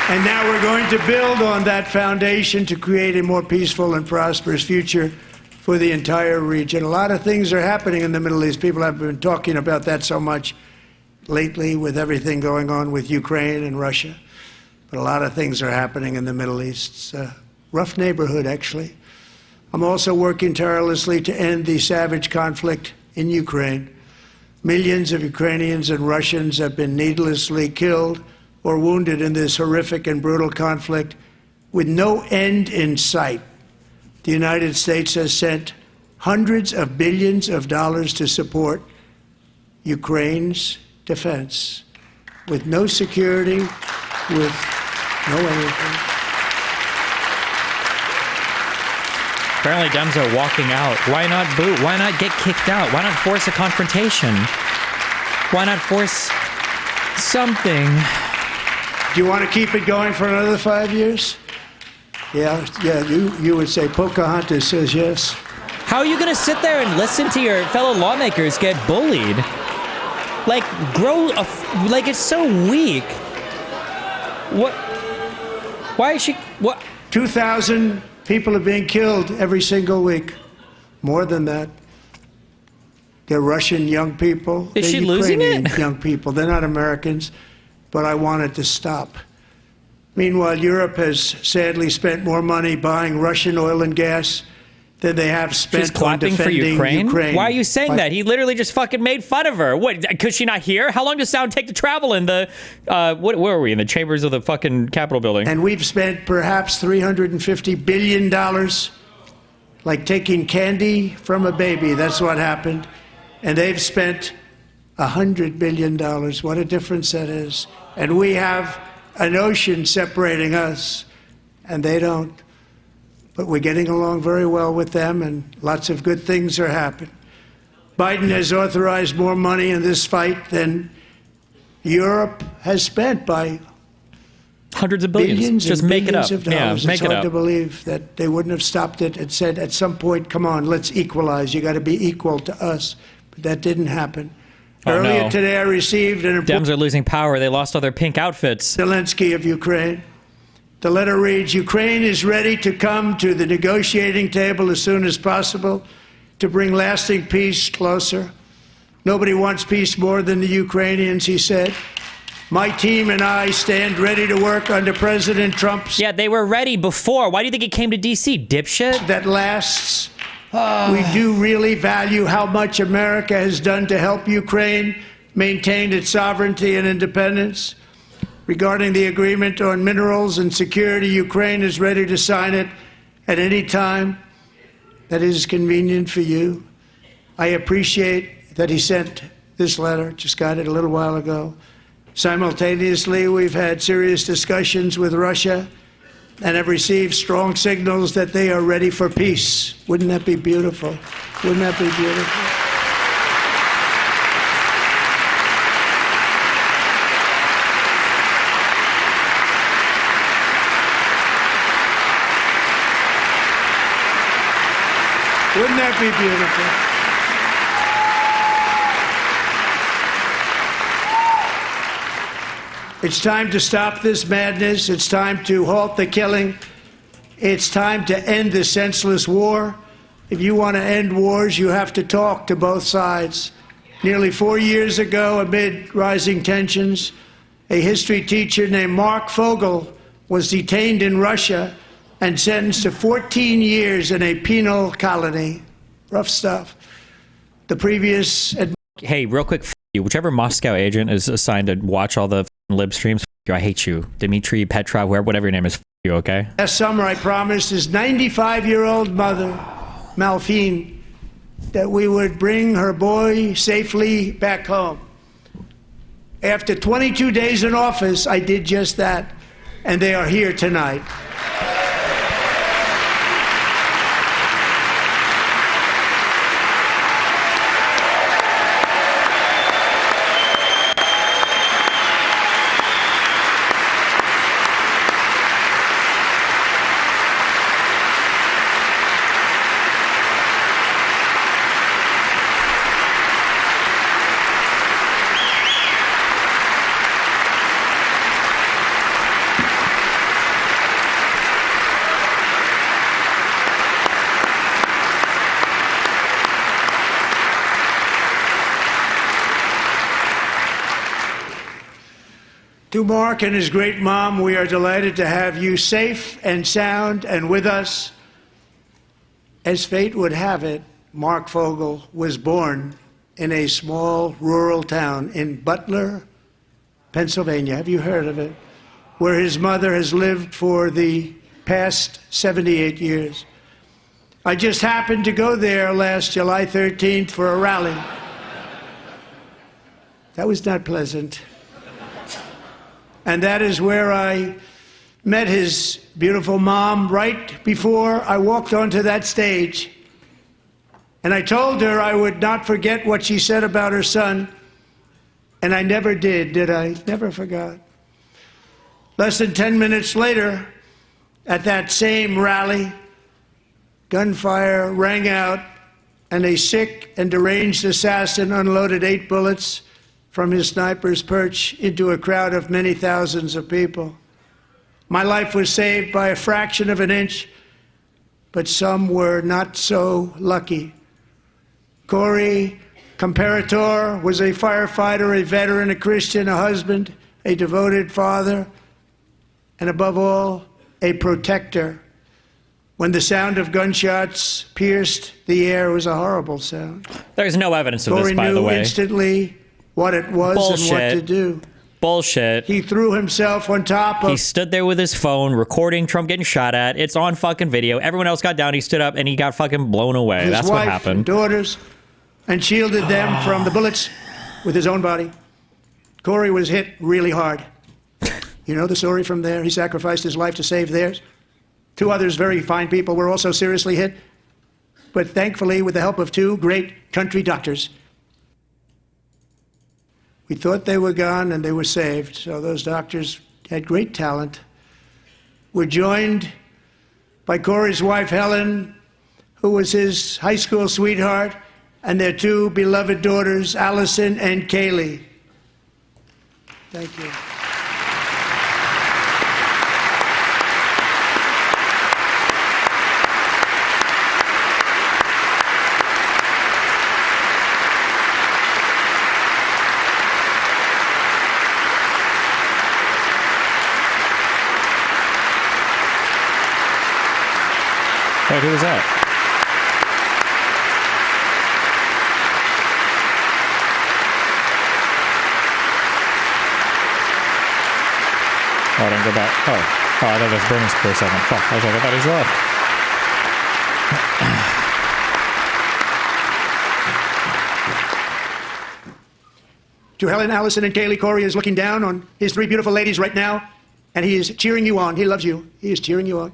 And now we're going to build on that foundation to create a more peaceful and prosperous future for the entire region. A lot of things are happening in the Middle East. People have been talking about that so much lately with everything going on with Ukraine and Russia. But a lot of things are happening in the Middle East. It's a rough neighborhood, actually. I'm also working tirelessly to end the savage conflict in Ukraine. Millions of Ukrainians and Russians have been needlessly killed or wounded in this horrific and brutal conflict with no end in sight. The United States has sent hundreds of billions of dollars to support Ukraine's defense with no security, with no anything. Apparently Dems are walking out. Why not boot? Why not get kicked out? Why not force a confrontation? Why not force something? Do you want to keep it going for another 5 years? Yeah, you would say Pocahontas says yes. How are you going to sit there and listen to your fellow lawmakers get bullied? Like, like, it's so weak. What? Why is she, what? 2,000 people are being killed every single week. More than that. They're Russian young people. Is she losing it? Young people. They're not Americans. But I want it to stop. Meanwhile, Europe has sadly spent more money buying Russian oil and gas than they have spent She's clapping on defending for Ukraine? Why are you saying But that? He literally just fucking made fun of her. What? Could she not hear? How long does sound take to travel in the, where are we? In the chambers of the fucking Capitol building. And we've spent perhaps $350 billion, like taking candy from a baby. That's what happened. And they've spent $100 billion. What a difference that is. And we have an ocean separating us, and they don't. But we're getting along very well with them, and lots of good things are happening. Biden has authorized more money in this fight than Europe has spent by hundreds of billions. Just make it up. Yeah, make it up. It's hard to believe that they wouldn't have stopped it and said at some point, come on, let's equalize. You got to be equal to us. But that didn't happen. Earlier today, I received an Dems are losing power. They lost all their pink outfits. Zelensky of Ukraine. The letter reads, Ukraine is ready to come to the negotiating table as soon as possible to bring lasting peace closer. Nobody wants peace more than the Ukrainians, he said. My team and I stand ready to work under President Trump's... Yeah, they were ready before. Why do you think it came to D.C., dipshit? ...that lasts. We do really value how much America has done to help Ukraine maintain its sovereignty and independence. Regarding the agreement on minerals and security, Ukraine is ready to sign it at any time that is convenient for you. I appreciate that he sent this letter, just got it a little while ago. Simultaneously, we've had serious discussions with Russia and have received strong signals that they are ready for peace. Wouldn't that be beautiful? Wouldn't that be beautiful? Wouldn't that be beautiful? It's time to stop this madness. It's time to halt the killing. It's time to end this senseless war. If you want to end wars, you have to talk to both sides. Nearly 4 years ago, amid rising tensions, a history teacher named Mark Fogel was detained in Russia and sentenced to 14 years in a penal colony. Rough stuff. The previous... Hey, real quick, you. Whichever Moscow agent is assigned to watch all the lib streams, I hate you. Dmitry Petrov, whatever your name is, you, okay? Last summer, I promised his 95-year-old mother, Malphine, that we would bring her boy safely back home. After 22 days in office, I did just that, and they are here tonight. To Mark and his great mom, we are delighted to have you safe and sound and with us. As fate would have it, Mark Fogel was born in a small rural town in Butler, Pennsylvania. Have you heard of it? Where his mother has lived for the past 78 years. I just happened to go there last July 13th for a rally. That was not pleasant. And that is where I met his beautiful mom right before I walked onto that stage. And I told her I would not forget what she said about her son. And I never did I? Never forgot. Less than 10 minutes later, at that same rally, gunfire rang out, and a sick and deranged assassin unloaded 8 bullets from his sniper's perch into a crowd of many thousands of people. My life was saved by a fraction of an inch, but some were not so lucky. Corey Comparator was a firefighter, a veteran, a Christian, a husband, a devoted father, and above all, a protector. When the sound of gunshots pierced the air, it was a horrible sound. There's no evidence of this, by the way. Corey knew instantly what it was and what to do. Bullshit. He threw himself on top of... He stood there with his phone, recording Trump getting shot at. It's on fucking video. Everyone else got down. He stood up, and he got fucking blown away. That's what happened. His wife and daughters, and shielded them from the bullets with his own body. Corey was hit really hard. You know the story from there? He sacrificed his life to save theirs. 2 others, very fine people, were also seriously hit. But thankfully, with the help of 2 great country doctors, we thought they were gone and they were saved. So those doctors had great talent. We're joined by Corey's wife, Helen, who was his high school sweetheart, and their 2 beloved daughters, Allison and Kaylee. Thank you. Wait, who was that? Oh, I didn't go back. Oh, I thought that was Bernie's for a second. Fuck, I was like, I thought he's left. To Helen, Allison, and Kaylee, Corey is looking down on his 3 beautiful ladies right now, and he is cheering you on. He loves you. He is cheering you on.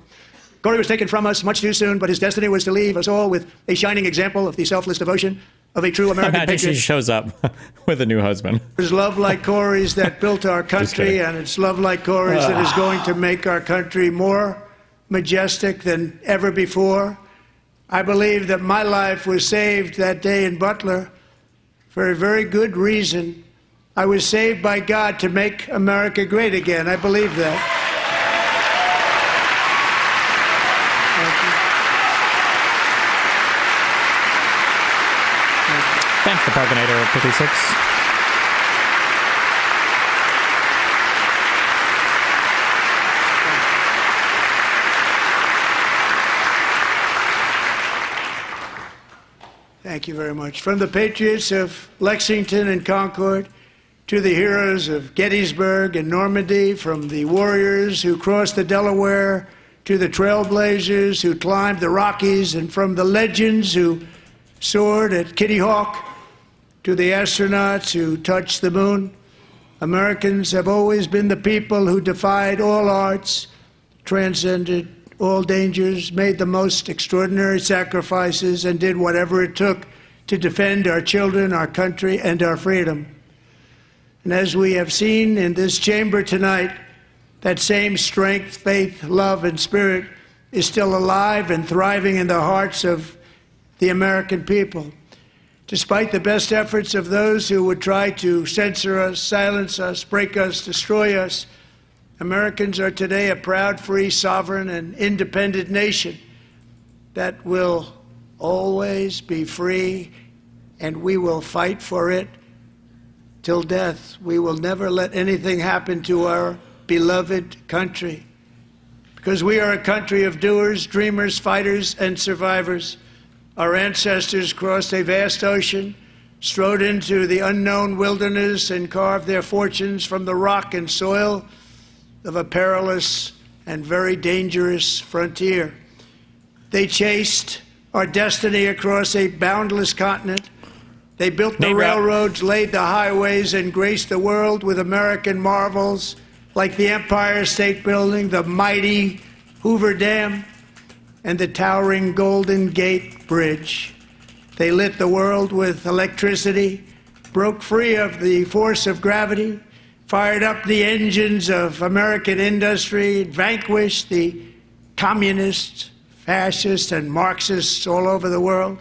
Corey was taken from us much too soon, but his destiny was to leave us all with a shining example of the selfless devotion of a true American patriot. Imagine she shows up with a new husband. It's love like Corey's that built our country, and it's love like Corey's that is going to make our country more majestic than ever before. I believe that my life was saved that day in Butler for a very good reason. I was saved by God to make America great again. I believe that. Thanks, the Parkinator 56. Thank you very much. From the patriots of Lexington and Concord to the heroes of Gettysburg and Normandy, from the warriors who crossed the Delaware to the trailblazers who climbed the Rockies, and from the legends who soared at Kitty Hawk to the astronauts who touched the moon, Americans have always been the people who defied all odds, transcended all dangers, made the most extraordinary sacrifices, and did whatever it took to defend our children, our country, and our freedom. And as we have seen in this chamber tonight, that same strength, faith, love, and spirit is still alive and thriving in the hearts of the American people. Despite the best efforts of those who would try to censor us, silence us, break us, destroy us, Americans are today a proud, free, sovereign, and independent nation that will always be free, and we will fight for it till death. We will never let anything happen to our beloved country, because we are a country of doers, dreamers, fighters, and survivors. Our ancestors crossed a vast ocean, strode into the unknown wilderness, and carved their fortunes from the rock and soil of a perilous and very dangerous frontier. They chased our destiny across a boundless continent. They built the railroads, laid the highways, and graced the world with American marvels like the Empire State Building, the mighty Hoover Dam, and the towering Golden Gate Bridge. They lit the world with electricity, broke free of the force of gravity, fired up the engines of American industry, vanquished the communists, fascists, and Marxists all over the world,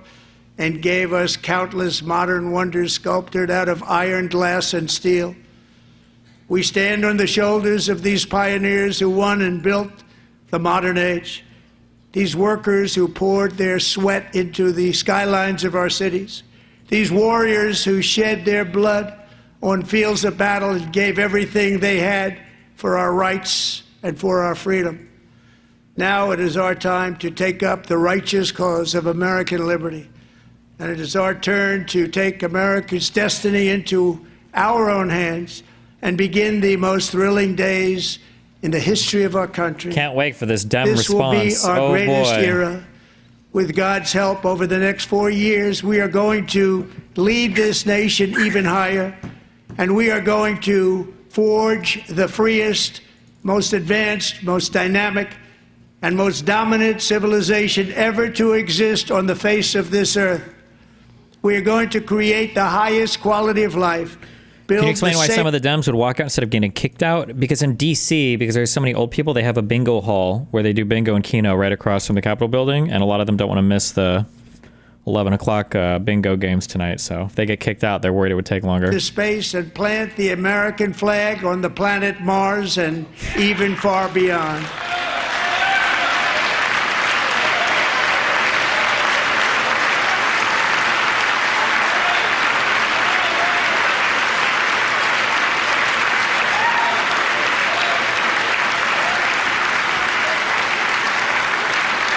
and gave us countless modern wonders sculptured out of iron, glass, and steel. We stand on the shoulders of these pioneers who won and built the modern age. These workers who poured their sweat into the skylines of our cities. These warriors who shed their blood on fields of battle and gave everything they had for our rights and for our freedom. Now it is our time to take up the righteous cause of American liberty. And it is our turn to take America's destiny into our own hands and begin the most thrilling days in the history of our country. Can't wait for this Dem response. This will be our greatest boy. era. With God's help, over the next 4 years, we are going to lead this nation even higher, and we are going to forge the freest, most advanced, most dynamic, and most dominant civilization ever to exist on the face of this earth. We are going to create the highest quality of life. Can you explain why some of the Dems would walk out instead of getting kicked out? Because in D.C., because there's so many old people, they have a bingo hall where they do bingo and Keno right across from the Capitol building, and a lot of them don't want to miss the 11 o'clock bingo games tonight. So if they get kicked out, they're worried it would take longer. To space and plant the American flag on the planet Mars and even far beyond.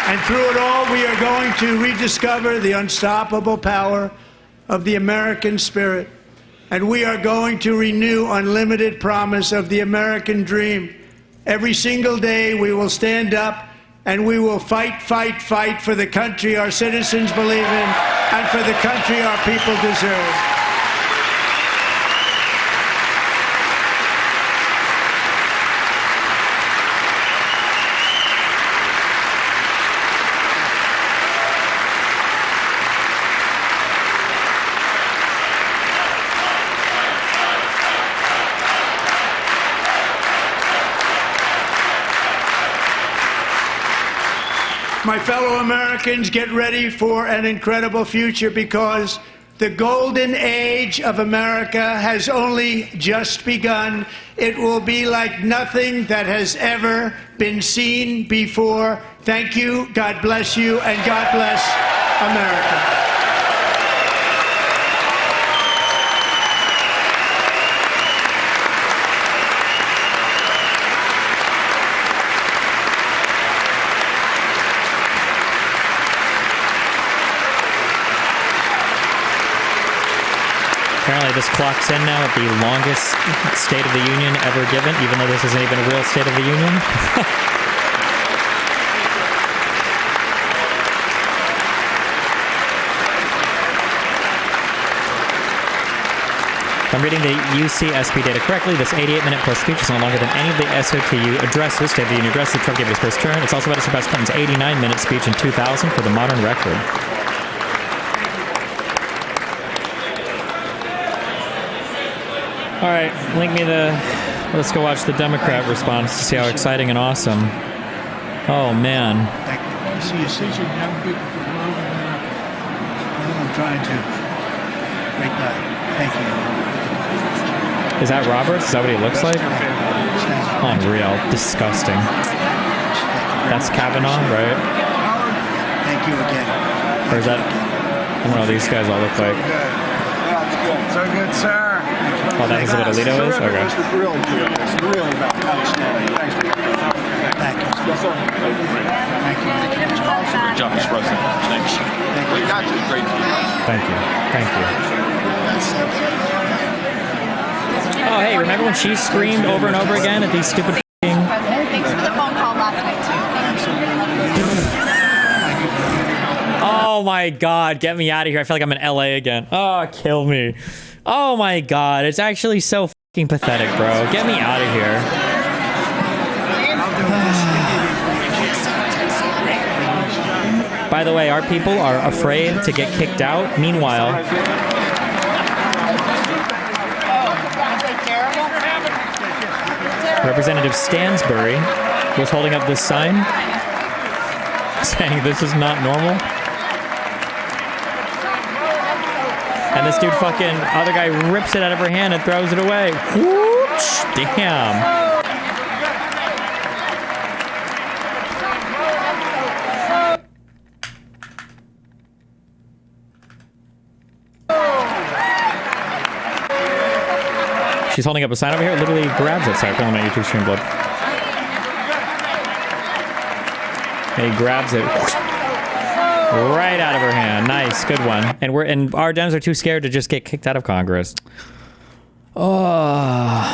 And through it all, we are going to rediscover the unstoppable power of the American spirit. And we are going to renew unlimited promise of the American dream. Every single day, we will stand up and we will fight, fight, fight for the country our citizens believe in and for the country our people deserve. My fellow Americans, get ready for an incredible future, because the golden age of America has only just begun. It will be like nothing that has ever been seen before. Thank you, God bless you, and God bless America. Apparently this clocks in now at the longest State of the Union ever given, even though this isn't even a real State of the Union. If I'm reading the UCSB data correctly, this 88-minute plus speech is no longer than any of the SOTU addresses, State of the Union addresses Trump gave his first term. It's also about to surpass Clinton's 89-minute speech in 2000 for the modern record. All right, link me the... Let's go watch the Democrat response to see how exciting and awesome. Oh, man. You see, essentially young people from all over America. I'm trying to break that. Thank you. Is that Roberts? Is that what he looks like? Unreal. Disgusting. That's Kavanaugh, right? Thank you again. Or is that... I don't know what these guys all look like. So good, sir. Oh, that is what Alito is? Okay. Great job, Mr. President. Thanks. Great. Thank you. Thank you. Oh, hey, remember when she screamed over and over again at these stupid f***ing... President, thanks for the phone call last night, too. Oh my god, get me out of here. I feel like I'm in LA again. Oh, kill me. Oh my god, it's actually so f***ing pathetic, bro. Get me out of here. By the way, our people are afraid to get kicked out. Meanwhile, Representative Stansbury was holding up this sign saying this is not normal. And this dude fucking, other guy rips it out of her hand and throws it away. Whoosh, damn. She's holding up a sign over here, literally grabs it. Sorry, pulling my YouTube stream blood. And he grabs it. Right out of her hand. Nice, good one. And our Dems are too scared to just get kicked out of Congress. Oh.